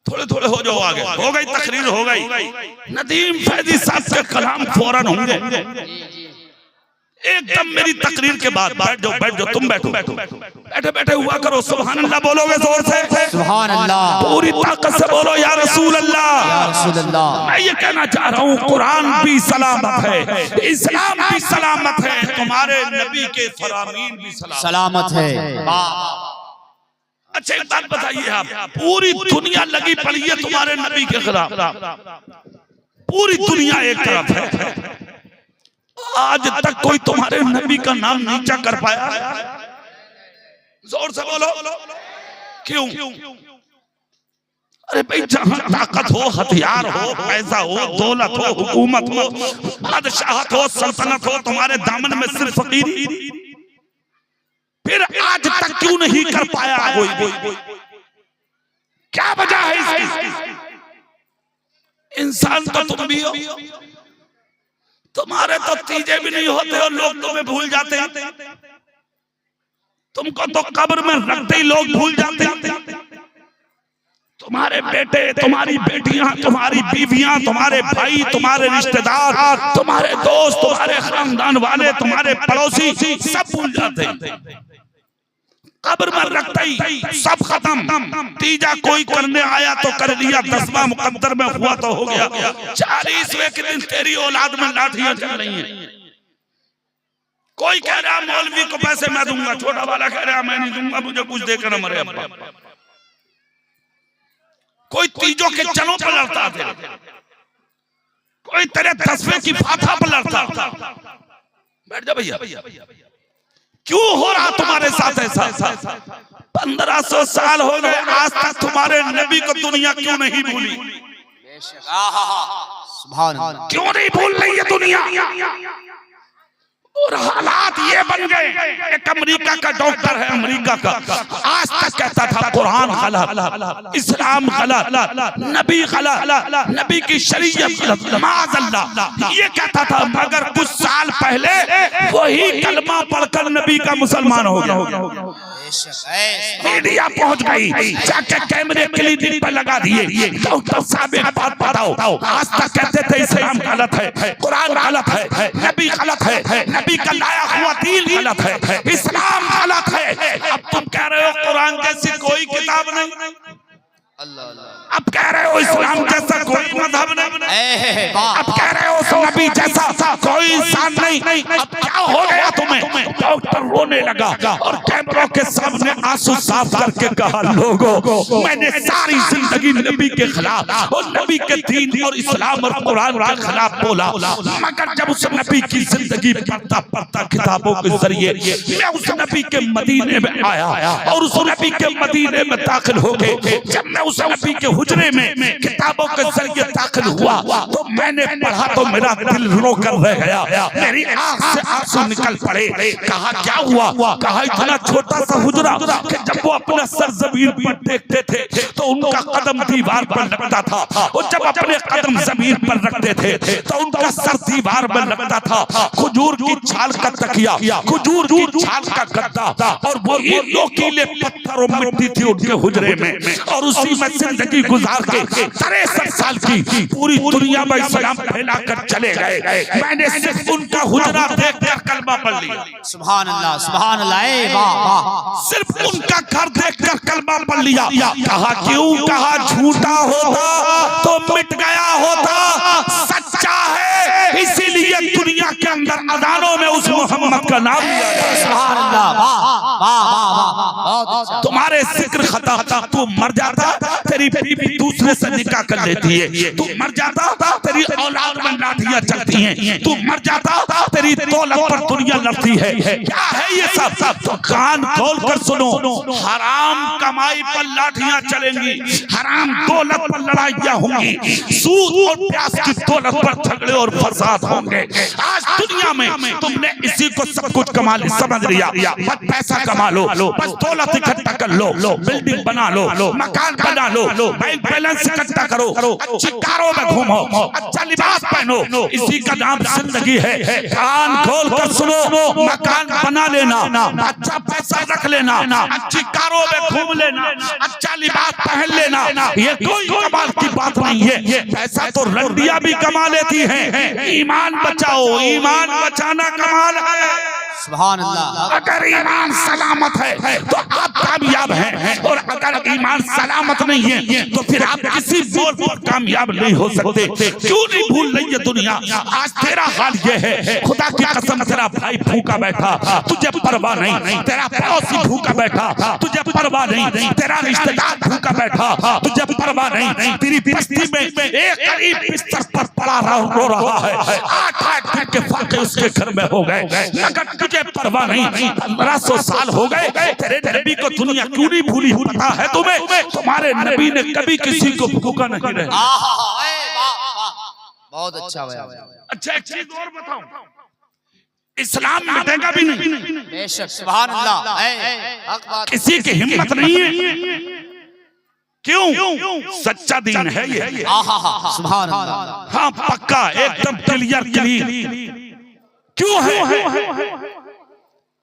थोड़े थोड़े हो जाओ आगे। हो गई तकरीर, हो गई। नदीम फैजी साहब के कलाम फौरन होंगे एकदम मेरी तकरीर के बाद। बैठ जाओ, बैठ जाओ, तुम बैठो, बैठे बैठे हुआ करो। सुभान अल्लाह बोलोगे जोर से? सुभान अल्लाह। पूरी ताकत से बोलो या रसूल अल्लाह, या रसूल अल्लाह। मैं ये कहना चाह रहा हूँ कुरान भी सलामत है, इस्लाम भी सलामत है, तुम्हारे नबी के फरामीन भी सलामत है। अच्छा एक बात बताइए, आप पूरी दुनिया लगी पड़ी है तुम्हारे नबी के खिलाफ, पूरी दुनिया एक तरफ है, आज तक कोई तुम्हारे नबी का नाम नीचा कर पाया? जोर से बोलो क्यों? अरे भाई जहां ताकत हो, हथियार हो, पैसा हो, दौलत हो, हुकूमत हो, बादशाहत हो, सल्तनत हो, तुम्हारे दामन में सिर्फ फकीरी, फिर आज तक क्यों नहीं कर पाया कोई? क्या वजह है इसकी? इंसान तो तुम भी हो, तुम्हारे तो तीजे भी नहीं होते और लोग तुम्हें भूल जाते हैं। तुमको तो कब्र में रखते ही लोग भूल जाते हैं। तुम्हारे बेटे, तुम्हारी बेटियां, तुम्हारी बीवियां, तुम्हारे भाई, तुम्हारे रिश्तेदार, तुम्हारे दोस्त, तुम्हारे खानदान वाले, तुम्हारे पड़ोसी सब भूल जाते हैं। कब्र में रखते ही सब खत्म। तीजा कोई करने आया तो कर लिया, 10वां मुकद्दर में हुआ तो हो गया, 40वें के दिन तेरी औलाद में लाठियां चल रही हैं। कोई कह रहा मौलवी को पैसे मैं दूंगा, छोटा वाला कह रहा मैं नहीं दूंगा, मुझे कुछ देकर न मरे अब्बा। कोई तीजों के चनों पर लड़ता था, कोई तेरे 10वें की फाथा पर लड़ता। बैठ जा भैया, क्यों हो रहा तुम्हारे साथ ऐसा? 1500 साल हो गए, आज तक तुम्हारे नबी को दुनिया क्यों नहीं भूली? क्यों नहीं भूल रही है दुनिया? और हालात ये बन गए, एक अमेरिका का डॉक्टर है, अमेरिका का, आज तक कहता था कुरान गलत, इस्लाम गलत, नबी गलत, नबी की शरीयत गलत, माज़अल्लाह ये कहता था, मगर कुछ साल पहले वही कलमा पढ़कर नबी का मुसलमान हो गया। मीडिया पहुंच गई, जाके कैमरे क्लिनिक पर लगा दिए। डॉक्टर साहब एक बात बताओ, आज तक कहते थे इस्लाम गलत है, कुरान गलत है, नबी गलत है, नबी का लाया हुआ दीन गलत है, इस्लाम गलत है। अब तुम कह रहे हो कुरान जैसी कोई किताब नहीं। अब कह रहे हो इस्लाम जैसा कोई मजहब नहीं, अब कह रहे हो नबी जैसा कोई इंसान नहीं। अब क्या हो गया तुम्हें? डॉक्टर रोने लगा और कैमरों के सामने आंसू साफ करके कहा, लोगों मैंने सारी जिंदगी नबी के खिलाफ और नबी के दीन और इस्लाम और कुरान के खिलाफ बोला, मगर जब उस नबी की जिंदगी पढ़ता पढ़ता किताबों के जरिए मैं उस नबी के मदीने में आया और उस नबी के मदीने में दाखिल हो गए, जब मैं उस नबी के हुजरे में किताबों के जरिए दाखिल हुआ तो मैंने पढ़ा तो मेरा दिल रो कर रह गया, मेरी आंख से आंसू निकल पड़े। कहा क्या हुआ? कहा इतना छोटा सा हुजरा कि जब वो अपना सर जमीन पर देखते थे तो उनका कदम दीवार पर लगता था, और जब अपने कदम जमीन पर रखते थे तो उनका सर दीवार पर लगता था। खजूर की छाल का तकिया, खजूर की छाल का गद्दा और वो नोकीले पत्थर और मिट्टी थी उनके हुजरे में, और उसी में जिंदगी गुजार के 63 साल की पूरी दुनिया में इस्लाम फैलाकर चले गए। मैंने सिर्फ उनका हुजरा देखकर कलमा पढ़ लिया। सुभान अल्लाह, सुभान अल्लाह, वाह वाह। सिर्फ उनका घर देखकर कलमा पढ़ लिया। कहा क्यों? कहा झूठा होता तो मिट गया होता, सच्चा है इसीलिए दुनिया के अंदर अजानों में उस मोहम्मद का नाम लिया गया। सुभान अल्लाह, वाह वाह वाह। तुम्हारे जिक्र खता, तू मर जाता तेरी बीवी दूसरे से निकाह कर लेती है, तू मर जाता तेरी औलाद में लाठियां चलती हैं, तू मर जाता तेरी दौलत पर दुनिया लड़ती है। क्या है ये सब? तो कान खोल कर सुनो, हराम कमाई पर लाठियां चलेंगी, हराम दौलत पर लड़ाइयां होंगी, सूद और प्यास की दौलत पर झगड़े और फसाद होंगे। आज दुनिया में तुमने इसी को सब कुछ कमा लिया, समझ लिया, बस पैसा कमा लो, बस दौलत इकट्ठा कर लो, बिल्डिंग बना लो, मकान बना लो, बैंक बैलेंस इकट्ठा करो, अच्छी कारों में घूमो, अच्छा लिबास पहनो, इसी का नाम जिंदगी है। कान खोल कर सुनो, मकान बना लेना, अच्छा पैसा रख लेना, अच्छी कारों में घूम लेना, अच्छा लिबास पहन लेना, ये कोई कमाल की बात नहीं है। पैसा तो रंडियां भी कमा लेती हैं, ईमान बचाओ, ईमान बचाना कमाल है। सुभान अल्लाह। अगर ईमान सलामत है तो आप कामयाब हैं, और अगर ईमान सलामत नहीं है तो फिर आप किसी मोड़ पर कामयाब नहीं हो सकते। क्यों नहीं भूल रही है दुनिया? आज तेरा हाल ये है, खुदा की कसम तेरा भाई भूखा बैठा, तुझे परवाह नहीं, तेरा पड़ोसी भूखा बैठा, तुझे परवाह नहीं, तेरा रिश्तेदार भूखा बैठा, तुझे परवाह नहीं, तेरी बस्ती में एक गरीब बिस्तर पर पड़ा रो रहा है, 8-8 दिन के फाके उसके घर में हो गए, मगर तुझे परवाह नहीं। 1500 साल हो गए, तेरे नबी को दुनिया क्यों नहीं भूली? पता है तुम्हें, तुम्हारे नबी ने कभी किसी को भूखा नहीं रहा। बहुत अच्छा भैया। अच्छा एक चीज और बताऊं, इस्लाम मिटेगा भी नहीं, बेशक। सुभान अल्लाह। किसी की हिम्मत नहीं है। क्यों? सच्चा दीन है ये। सुभान अल्लाह। हाँ पक्का, एकदम क्लियर। क्यों है?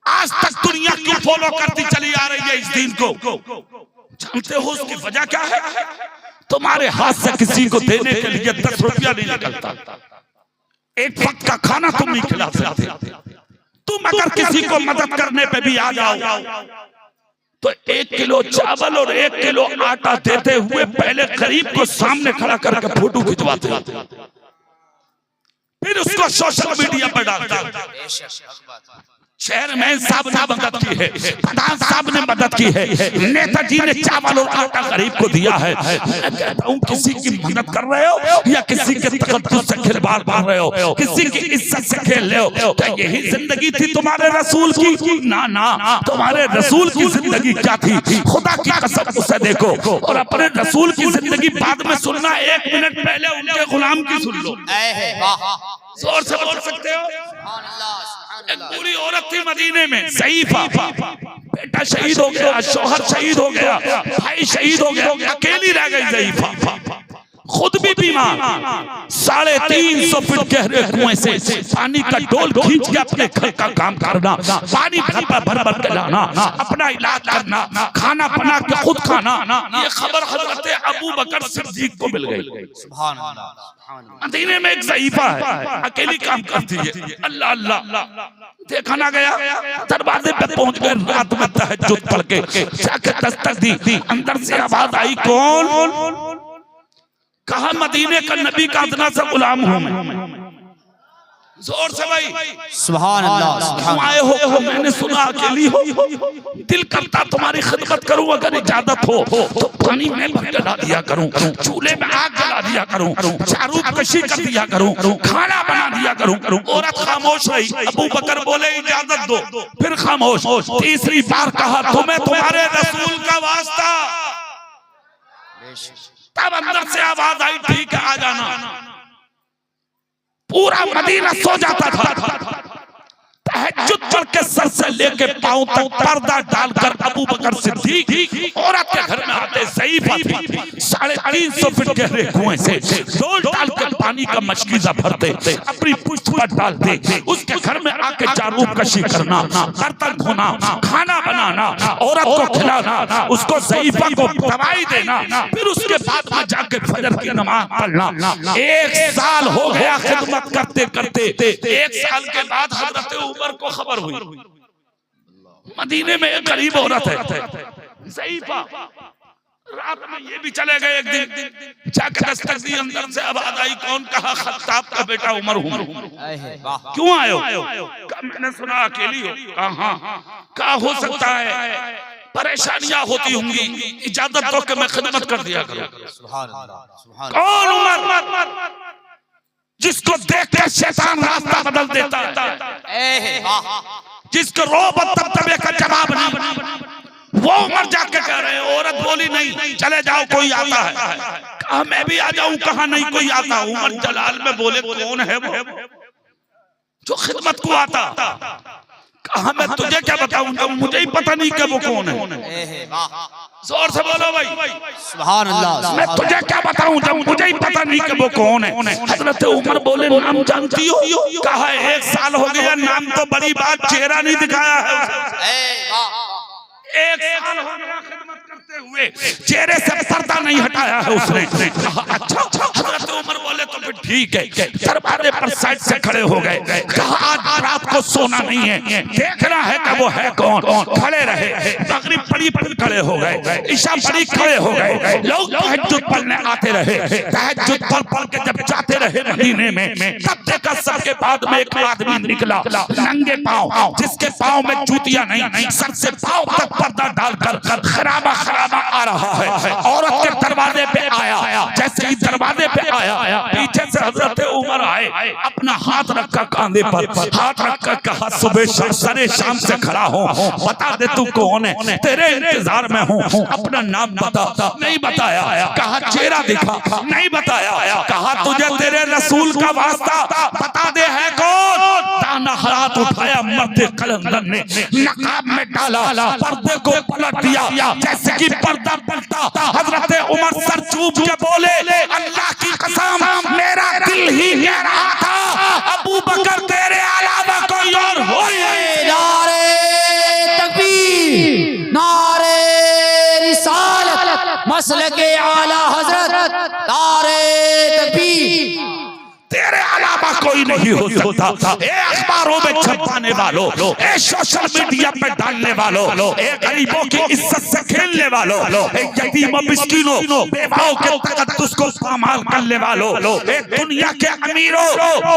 आज तक दुनिया क्यों फॉलो करती चली आ रही है इस दीन को? जानते हो उसकी वजह क्या है? तुम्हारे हाथ से किसी को देने के लिए 10 रुपया नहीं निकलता, एक वक्त का खाना तुम नहीं खिला सकते। तुम अगर किसी को मदद करने पे भी आ जाओ तो 1 किलो चावल और 1 किलो आटा देते हुए पहले गरीब को सामने खड़ा करके फोटो खिंचवाते हो, फिर उसको सोशल मीडिया पर डालते हो। चेयरमैन साहब ने मदद की है, प्रधान साहब ने मदद की है, नेताजी ने चावल और आटा गरीब को दिया है। मैं कहता हूँ किसी की मदद कर रहे हो या किसी के तकद्दुस से खिलवाड़ कर रहे हो, किसी की इज्जत से खेल रहे हो? क्या यही जिंदगी थी तुम्हारे रसूल की? ना, तुम्हारे रसूल की जिंदगी क्या थी? खुदा की कसम उसे देखो, और अपने रसूल की जिंदगी बाद में सुनना, 1 मिनट पहले उनके गुलाम की सुन लो। जोर से बोल सकते हो? एक पूरी औरत थी मदीने में, ज़ईफा, बेटा शहीद हो गया, शौहर शहीद हो गया, भाई शहीद हो गया, अकेली रह गई ज़ईफा। खुद भी बीमार, 350 फीट गहरे कुएं से पानी का डोल खींच के अपने घर का काम करना, पानी भर भर के लाना, अपना इलाज करना, खाना बना के खुद खाना। ये खबर हजरत अबू बकर सिद्दीक को मिल गई। सुभान अल्लाह। मदीने में एक ज़ईफा है, अकेली काम करती है। अल्लाह अल्लाह देखा ना गया, दरवाजे पे पहुंच गए, रात में तहज्जुद पढ़ के जाके दस्तक दी, अंदर से आवाज आई, कौन? कहा मदीने का नबी का अदना सा गुलाम हूं मैं। जोर से भाई सुभान अल्लाह। आए हो, मैंने सुना अकेली हो, दिल करता तुम्हारी खिदमत करूं, अगर इजाजत हो तो पानी में भर के ला दिया करूं, चूल्हे में आग जला दिया करूं, चारूप कशी कर दिया करूं, खाना बना दिया करूं। औरत खामोश रही। अबू बकर बोले इजाजत दो, फिर खामोश। तीसरी बार कहा, तुम्हें तुम्हारे रसूल का वास्ता। तब अंदर से आवाज आई, ठीक है आ जाना। पूरा मदीना सो जाता था। तहज्जुद पढ़ के सर से लेके पांव तक पर्दा डालकर अबू बकर सिद्दीक औरत के घर में आते। ज़ईफा थी, 350 फीट गहरे कुएं से डोल डालकर पानी का मशकीज़ा भरते, अपनी पुष्ट पर डालते, उसके घर में आके चारूप कशी करना, बर्तन धोना, खाना बनाना, औरत को खिलाना, उसको ज़ईफा को दवाई देना, फिर उसके बाद में जाके फजर की नमाज पढ़ना। 1 साल हो गया खिदमत करते करते। 1 साल के बाद हजरत उमर को खबर हुई, मदीने में एक गरीब औरत है ज़ईफा। रात में ये भी चले गए। एक दिन जाकर दस्तक दी, अंदर से आवाज आई, कौन? कहा खत्ताब का बेटा उमर हूं। क्यों आए हो? मैंने सुना अकेली हो। कहा हो सकता है परेशानियां होती होंगी, इजाजत दो कि मैं खिदमत कर दिया करूं। कौन? उमर, जिसको देख के शैतान रास्ता बदल देता है, जिसको रोब तब का जवाब नहीं, वो उमर जाके कह रहे हैं। औरत बोली, नहीं चले जाओ, कोई आता है। कहा मैं भी आ जाऊं। कहा नहीं कोई आता। उमर जलाल में बोले, कौन है वो जो खिदमत को आता? कहा मैं तुझे क्या बताऊं, जब मुझे ही पता नहीं कि वो कौन है। जोर से बोलो भाई सुभान अल्लाह। मैं तुझे क्या बताऊं, जब मुझे ही पता नहीं कि वो कौन है। हजरत उमर बोले, नाम जानती हो? कहा 1 साल हो गया, नाम तो बड़ी बात, चेहरा नहीं दिखाया है। 1 साल हो गया खिदमत करते हुए, चेहरे से पर्दा नहीं हटाया है उसने। अच्छा। हजरत उमर बोले, तो फिर ठीक है। दरवाजे पर साइड से खड़े हो गए। कहा आज रात को सोना नहीं है, देखना है कि वो है कौन। खड़े रहे, मगरिब पड़ी फिर खड़े हो गए, इशा पड़ी खड़े हो गए। लोग तहज्जुद पढ़ने आते रहे, तहज्जुद पढ़ के जब जाते रहे मदीने में, तब देखा सबके बाद में एक आदमी निकला, नंगे पांव, जिसके पांव में जूतियां नहीं, सर से पांव तक पर्दा डालकर खराबा आ रहा है। औरत के दरवाजे पे आया। जैसे ही दरवाजे पे आया, पीछे से हजरत उमर आए, अपना हाथ रखा कांधे पर, हाथ रखकर कहा, सुबह सरे शाम से खड़ा हूँ, बता दे तू कौन है, तेरे इंतजार में हूँ, अपना नाम बता। नहीं बताया। कहा चेहरा दिखा। नहीं बताया। कहा तुझे तेरे रसूल का वास्ता बता दे है कौन? दाना हाथ उठाया, मर्द कलंदर ने नकाब में डाला, पर्दे को पलट दिया जैसे कि पर्दा पलटा। हजरत उमर सर चूम के बोले, अल्लाह की कसम मेरा दिल ही कह रहा था अबू बकर तेरे अलावा कोई और हो नहीं। नारे तकबीर, नारे रिसालत, मसलके आला हजरत, नारे तकबीर। तेरे अलावा कोई नहीं हो सकता। ए अखबारों में छपाने वालों, ए सोशल मीडिया पे डालने वालों, ए गरीबों की इज्जत से खेलने वालों, ए यतीमों मिस्कीनों बेवाओं के तकद्दुस को पामाल करने वालों, ए दुनिया के अमीरों,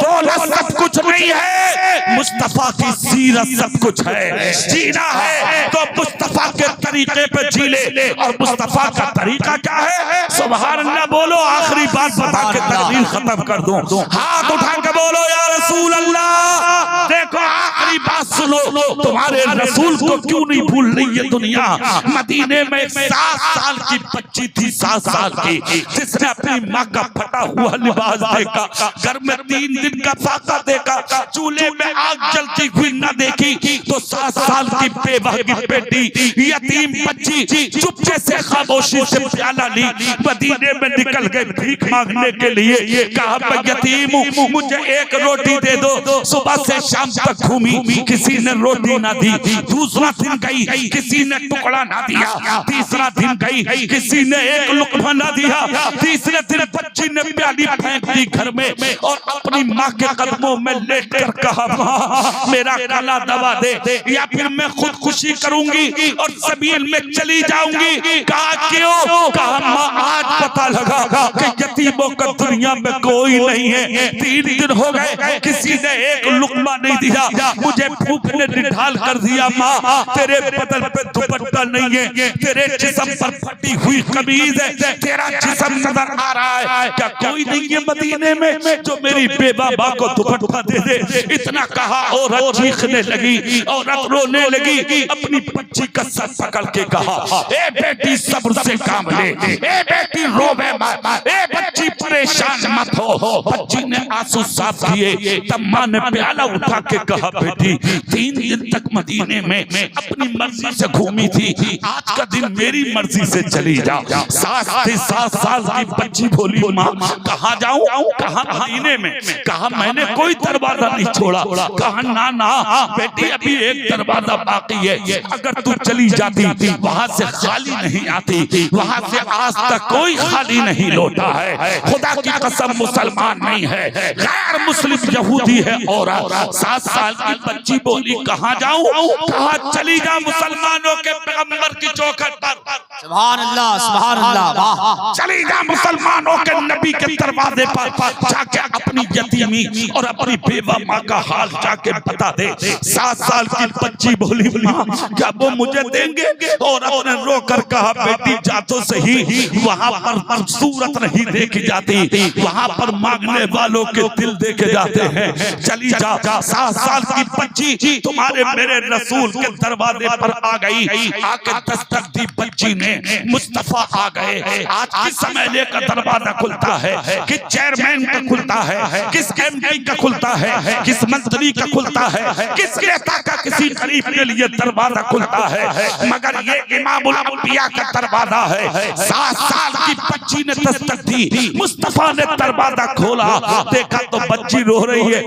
दौलत सब कुछ नहीं है, मुस्तफा की सीरत सब कुछ है। जीना है तो मुस्तफा के तरीके पे जी ले। और मुस्तफा का तरीका क्या है? सुभान अल्लाह बोलो। आखिरी बात बता के तकरीर खत्म कर दूं। हाथ उठा के बोलो या रसूल अल्लाह। देखो आखिरी बात सुनो, तुम्हारे रसूल को क्यों नहीं भूल रही है दुनिया। मदीने में 7 साल की बच्ची थी, 7 साल की, जिसने अपनी माँ का फटा हुआ लिबास देखा, घर में 3 दिन का फाका देखा, चूल्हे में आग जलती हुई न देखी, तो 7 साल की बेवा की बेटी यतीम बच्ची चुपके से खामोशी से प्याला ली, मदीने में निकल गए भीख मांगने के लिए। कहा मैं यतीम हूँ, मुझे एक रोटी दे दो। सुबह से शाम तक घूमी, किसी ने रोटी ना दी। दूसरा दिन गई, किसी ने टुकड़ा ना दिया। तीसरा दिन गई, किसी ने एक लुकमा ना दिया। तीसरे दिन बच्ची ने प्याली फेंक दी घर में और अपनी माँ के कदमों में लेटकर कहा माँ मेरा गला दबा दे या फिर मैं खुदकुशी करूंगी और ज़मीन में चली जाऊंगी। कहा क्यों? कहा माँ आज पता लगा कि यतीमों का दुनिया में कोई नहीं है। 3 दिन हो गए, किसी ने एक लुकमा नहीं दिया, मुझे भूख ने निढाल कर दिया। माँ तेरे बदन पे दुपट्टा नहीं है, तेरे जिस्म पर फटी हुई कमीज है, तेरा जिस्म नजर आ रहा है, क्या कोई नहीं है मदीने में जो मेरी बेवा माँ को दुपट्टा दे दे। इतना कहा औरत चीखने लगी, औरत रोने लगी, अपनी बच्ची का सर पकड़ के कहा ए बेटी सब्र से काम ले, ए बेटी रोवे मत, ए बच्ची परेशान मत हो। बच्ची ने आंसू साफ किए, तब माँ ने प्याला उठा के कहा बेटी 3 दिन तक मदीने में अपनी मर्जी से घूमी थी, आज का दिन मेरी मर्जी से चली जा। 7 साल की बच्ची बोली माँ कहाँ जाऊं? कहाँ मदीने में? कहा मैंने कोई दरवाजा नहीं छोड़ा। कहा ना ना बेटी अभी एक दरवाजा बाकी है, अगर तू चली जाती वहाँ से खाली नहीं आती, वहाँ से आज तक कोई खाली नहीं लौटा है। खुदा की कसम मुसलमान नहीं है, गैर मुस्लिम यहूदी है। और 7 साल की बच्ची बोली कहाँ जाऊं? कहा चली जा मुसलमानों के पैगंबर की चौखट पर। सुभान अल्लाह, सुभान अल्लाह, वाह। चली जा मुसलमानों के नबी के दरवाजे पर जाके अपनी यतीमी और अपनी बेवा माँ का हाल जाके बता दे। 7 साल की बच्ची बोली माँ क्या वो मुझे देंगे? और अपने रोकर कहा बेटी जा तो सही, वहाँ पर सूरत नहीं देखी जाती, वहाँ पर मांगने वालों के दिल देखे जाते हैं। चली जा। 7 साल की बच्ची तुम्हारे मेरे रसूल के दरवाजे पर आ गई, आके दस्तक दी बच्ची ने, मुस्तफा आ गए। आज किस समय का दरवाजा खुलता है, किस चेयरमैन का खुलता है, किस एमपी का खुलता है, किस मंत्री का खुलता है, किस नेता का किसी गरीब के लिए दरवाजा खुलता है, मगर ये इमामुल अंबिया का दरवाजा है। 7 साल की बच्ची ने दस्तक दी, मुस्तफा ने दरवाजा खोला, देखा तो बच्ची रो रही है।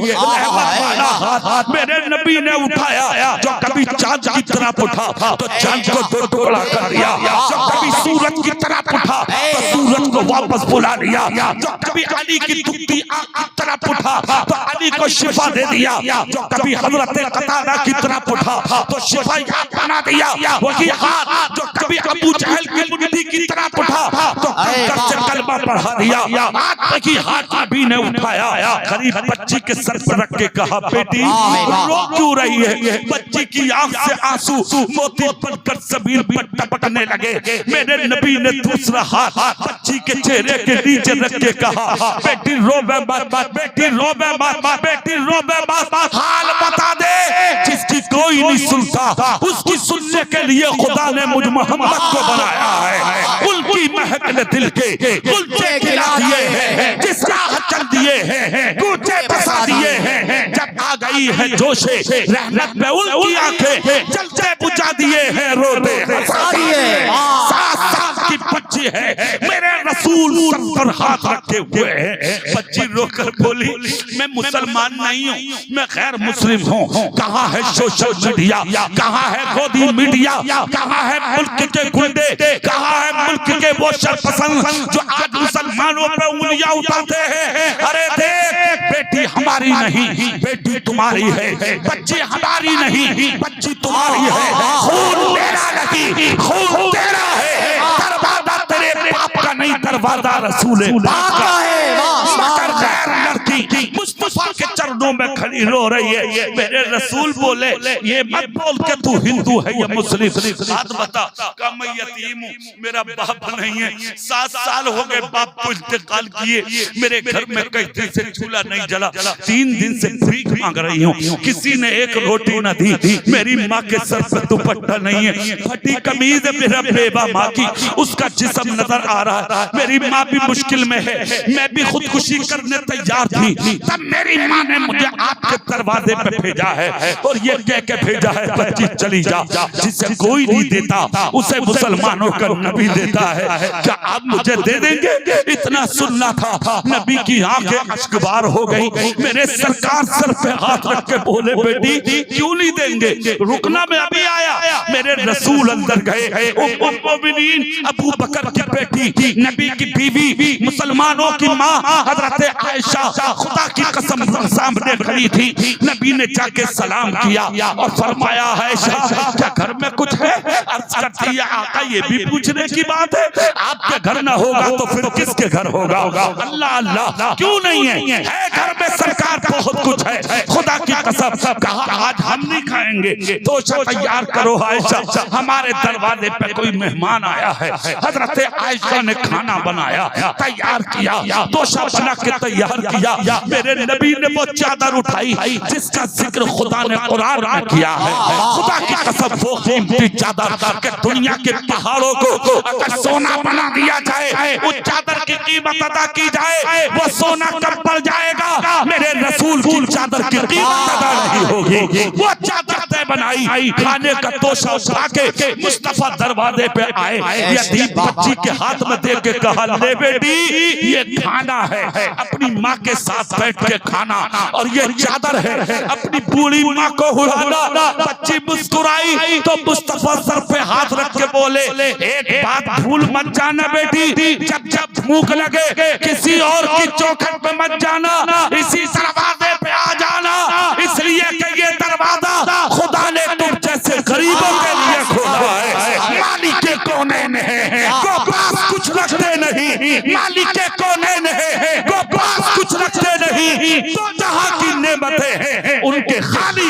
हाथ मेरे नबी ने उठाया, जो कभी चांद की तरफ उठा तो चांद को 2 टुकड़ा कर दिया, जो कभी सूरज की तरफ उठा तो सूरज को वापस बुला लिया, जो कभी अली की दुखती आंख की तरफ उठा तो अली को शिफा दे दिया, जो कभी हजरत कतादा की तरफ उठा तो शिफा बना दिया, वही हाथ जो कभी अबू जहल की मुंडी की तरफ उठा तो कंकर से कलमा पढ़ा दिया। आज की हाथ नबी ने उठाया, गरीब बच्ची के सर पर रख के कहा बेटी रो क्यों रही है? बच्ची की आंख से आंसू मोती बनकर जमीन पर टपकने लगे। मेरे नबी ने दूसरा हाथ बच्ची के चेहरे के नीचे रख के कहा बेटी रोवे मत, बेटी रोवे मत, बेटी रोवे मत, हाल बता दे जिसकी कोई नहीं सुनता, उसकी सुनने के लिए खुदा ने मुझ मोहम्मद को बनाया है। उनकी महक ने दिल के कुलचे खिला दिए हैं, जिस राह चल दिए हैं, कूचे बसा दिए हैं। जब आ गई है जोशे रहमत में उनकी आंखें जलते बुझा दिए हैं, रोते हंसा दिए। 7 साल की बच्ची है, मेरे रसूल सर पर हाथ रखे हुए हैं। बच्ची रोकर बोली मैं मुसलमान नहीं हूँ, मैं गैर मुस्लिम हूँ। कहाँ है सोशल मीडिया, कहाँ है गोदी मीडिया, कहाँ है मुल्क के गुंडे, कहाँ है मुल्क के वो शरपसंद जो आज मुसलमानों पर उंगलियां उठाते हैं? अरे देख बेटी हमारी नहीं, बेटी तुम्हारी है, बच्ची हमारी नहीं, बच्ची तुम्हारी है। खून तेरा नहीं, खून तेरा है, दरवाजा तेरे बाप का नहीं, दरवाजा रसूल पाक का है। मगर गैर लड़की मुस्तफा के चरणों में खड़ी रो रही है। मेरे रसूल बोले ये मत बोल के तू हिंदू है या मुस्लिम, बात बता। का मैं यतीम हूँ, मेरा बाप नहीं है, 7 साल हो गए बाप को इंतकाल किए, मेरे घर में कई दिन से चूल्हा नहीं जला, 3 दिन से भीख मांग रही हूँ, किसी ने एक रोटी न दी, मेरी माँ के सर पे दुपट्टा नहीं है, फटी कमीज है मेरा बेवा माँ की, उसका जिस्म नजर आ रहा है, मेरी माँ भी मुश्किल में है, मैं भी खुदकुशी करने तैयार थी, तब मेरी माँ ने मुझे आपके दरवाजे पे भेजा है और ये कह के भेजा है बच्ची चली जा, जिसे कोई नहीं देता उसे मुसलमानों का नबी देता है, क्या आप मुझे दे देंगे? इतना सुनना था। नबी की आंखें अश्कबार हो गई। मेरे सरकार सर पे हाथ रख के बोले बेटी क्यों नहीं देंगे, रुकना मैं अभी आया। मेरे रसूल अंदर गए, अबू बकर की बेटी, नबी की बीवी, मुसलमानों की माँ हजरत आयशा खुदा की कसम सामने खड़ी थी। नबी ने जाके सलाम किया और फरमाया आयशा क्या घर में कुछ है? अर्ज करती है आका ये भी पूछने की बात है, आपके घर ना होगा तो फिर किसके घर होगा? अल्लाह अल्लाह क्यों नहीं है? घर में सरकार बहुत कुछ है, खुदा की कसम। कहा आज हम नहीं खाएंगे, तोशा तैयार करो आयशा, हमारे दरवाजे पे कोई मेहमान आया है। हजरत आयशा ने खाना बनाया, तैयार किया, तोशा बना के तैयार किया। मेरे नबी ने वो चादर उठाई जिसका जिक्र खुदा ने कुरान में किया है। खुदा की कसम वो कीमती चादर के दुनिया के पहाड़ों को अगर सोना बना दिया जाए, उस चादर की कीमत अदा की जाए, वो सोना कब पड़ जाएगा? मेरे रसूल की चादर की कीमत अदा नहीं होगी। वो चादर तय बनाई, खाने का तोशा उठा के मुस्तफा दरवाजे पे आए, यतीम बच्ची के हाथ में दे के कहा ले बेटी ये खाना है, अपनी माँ के साथ बैठ के खाना, और ये चादर है अपनी बूढ़ी माँ को उड़ाना। बच्ची मुस्कुराई तो मुस्तफा सर पे हाथ रख के बोले एक बात भूल मत जाना बेटी, जब जब भूख लगे किसी और की चौखट पे मत जाना, इसी दरवाजे पे आ जाना, इसलिए कि ये दरवाजा खुदा ने तुम जैसे गरीबों के लिए खोला है। मालिक के कोने में है, को पास कुछ रखते नहीं, मालिक के कोने में है, को पास कुछ रखते नहीं, तो जहाँ की नेमतें हैं उनके खाली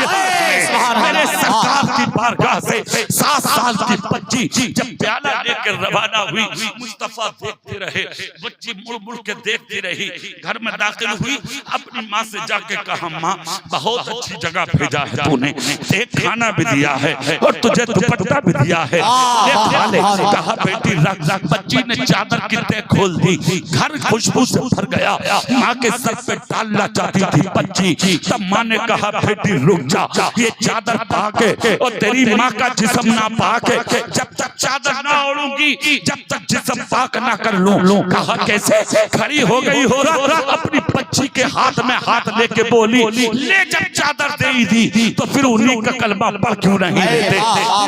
मेरे सरकार की बारगाह से 7 साल की बच्ची जब प्याला लेकर रवाना हुई, मुस्तफा देखते रहे, बच्ची मुड़ मुड़ के देखती रही, घर में दाखिल हुई, अपनी माँ से जाके कहा माँ बहुत अच्छी जगह भेजा है तूने, एक खाना भी दिया है और तुझे दुपट्टा भी दिया है, कहा बेटी रख रख। बच्ची ने चादर की तह खोल दी, घर खुशबू से भर गया, माँ के सर पे डालना चाहती थी बच्ची, तब माँ ने कहा बेटी रुक जा, ये चादर पाके और तेरी माँ का जिस्म ना पाके जब तक चादर ना ओढ़ूंगी, जब तक जिस्म पाक ना कर लूं। कहा कैसे? खड़ी हो गई हो रहा, अपनी बच्ची के हाथ में हाथ लेके बोली ले, जब चादर दे दी तो फिर उन्हीं का कलमा पढ़ क्यों नहीं लेते?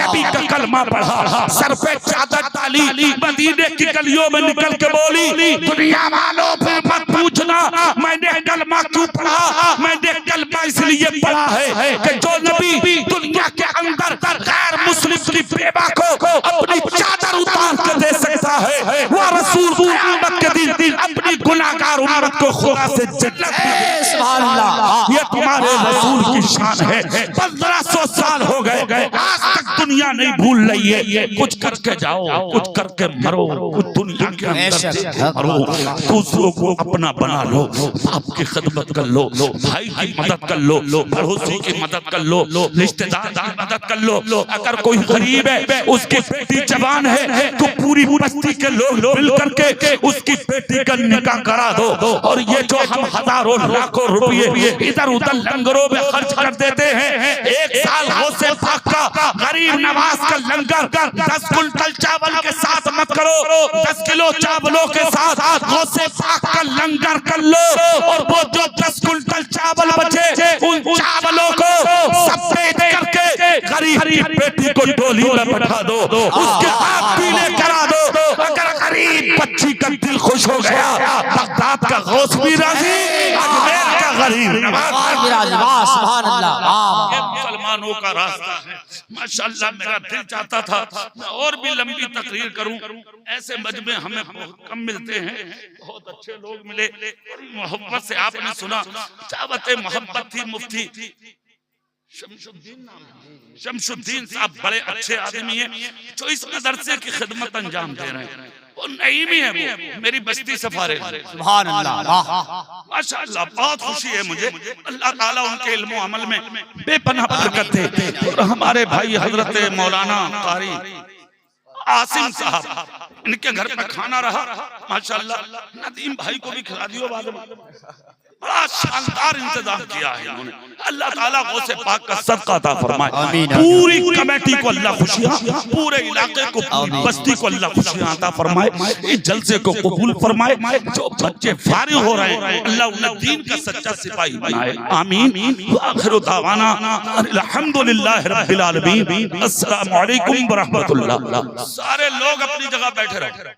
नबी का कलमा पढ़ा, सर पे चादर डाली, मदीने की गलियों में निकल के बोली दुनिया वालों फिर मत पूछना मैंने कलमा क्यों पढ़ा, मैंने कलमा इसलिए पढ़ा है कि जो नबी दुनिया के अंदर गैर मुस्लिम की बेवा को अपनी चादर उतार कर दे सकता है, वो रसूल क़यामत के दिन अपनी गुनाहगार उम्मत को खुदा से जन्नत में। सुभान अल्लाह, ये तुम्हारे रसूल की शान है। 1500 साल हो गए, आज तक दुनिया नहीं भूल रही है। कुछ करके जाओ, कुछ करके मरो, कुछ दुनिया के अंदर मरो, दूसरों को अपना बना लो, आपकी खिदमत कर लो, भाई की मदद कर लो, पड़ोसी की मदद कर लो, रिश्तेदार की मदद कर लो। अगर कोई गरीब है, उसकी बेटी जवान है, तो पूरी बस्ती के लोग मिल करके उसकी बेटी का निकाह करा दो। और ये जो हम हजारों लाखों रुपये इधर उधर लंगरों में खर्च कर देते हैं, एक साल गौसे पाक का गरीब नवाज का लंगर 10 कुंटल चावल के साथ मत करो, 10 किलो चावलों के साथ गौसे पाक का लंगर कर लो, और वो जो 10 कुंटल चावल बचे उन चावलों को सफेद करके गरीब की बेटी को डोली में बैठा दो, उसके हाथ पीले करा दो। अगर गरीब बच्ची का दिल खुश हो गया, बगदाद का गौस भी राजी, अजमेर का गरीब नवाज भी राजी। सुभान अल्लाह, ये मुसलमानों का रास्ता है। माशाअल्लाह मेरा दिल चाहता था मैं और भी लंबी तकरीर करूं, ऐसे मजमे हमें बहुत कम मिलते हैं, बहुत अच्छे लोग मिले, मोहब्बत से आपने सुना, चावते मोहब्बत थी। मुफ्ती शमशुद्दीन साहब बड़े अच्छे आदमी हैं जो इस मदरसे की खिदमत अंजाम दे रहे हैं। वो नईमी है, वो मेरी बस्ती सफारे। सुभान अल्लाह, माशाअल्लाह बहुत खुशी है मुझे। अल्लाह ताला उनके इल्म और अमल में बेपनाह बरकत दे। और हमारे भाई हजरत मौलाना कारी आसिम साहब, इनके घर पे खाना रहा माशाअल्लाह, नदीम भाई को भी खिला दियो बाद में। बड़ा शानदार इंतजाम किया है इन्होंने। अल्लाह ताला गौसे पाक का सदका अता फरमाए। पूरी कमेटी को अल्लाह खुशियां, पूरे इलाके को, पूरी बस्ती को अल्लाह खुशियां अता फरमाए। इस जलसे को कबूल फरमाए। जो बच्चे फारिग हो रहे हैं अल्लाह उन्हें दीन का सच्चा सिपाही बनाए। आमीन। आखिर दावाना अल्हम्दुलिल्लाह रब्बिल आलमीन। अस्सलामु अलैकुम व रहमतुल्लाह। सारे लोग अपनी जगह बैठे रहो।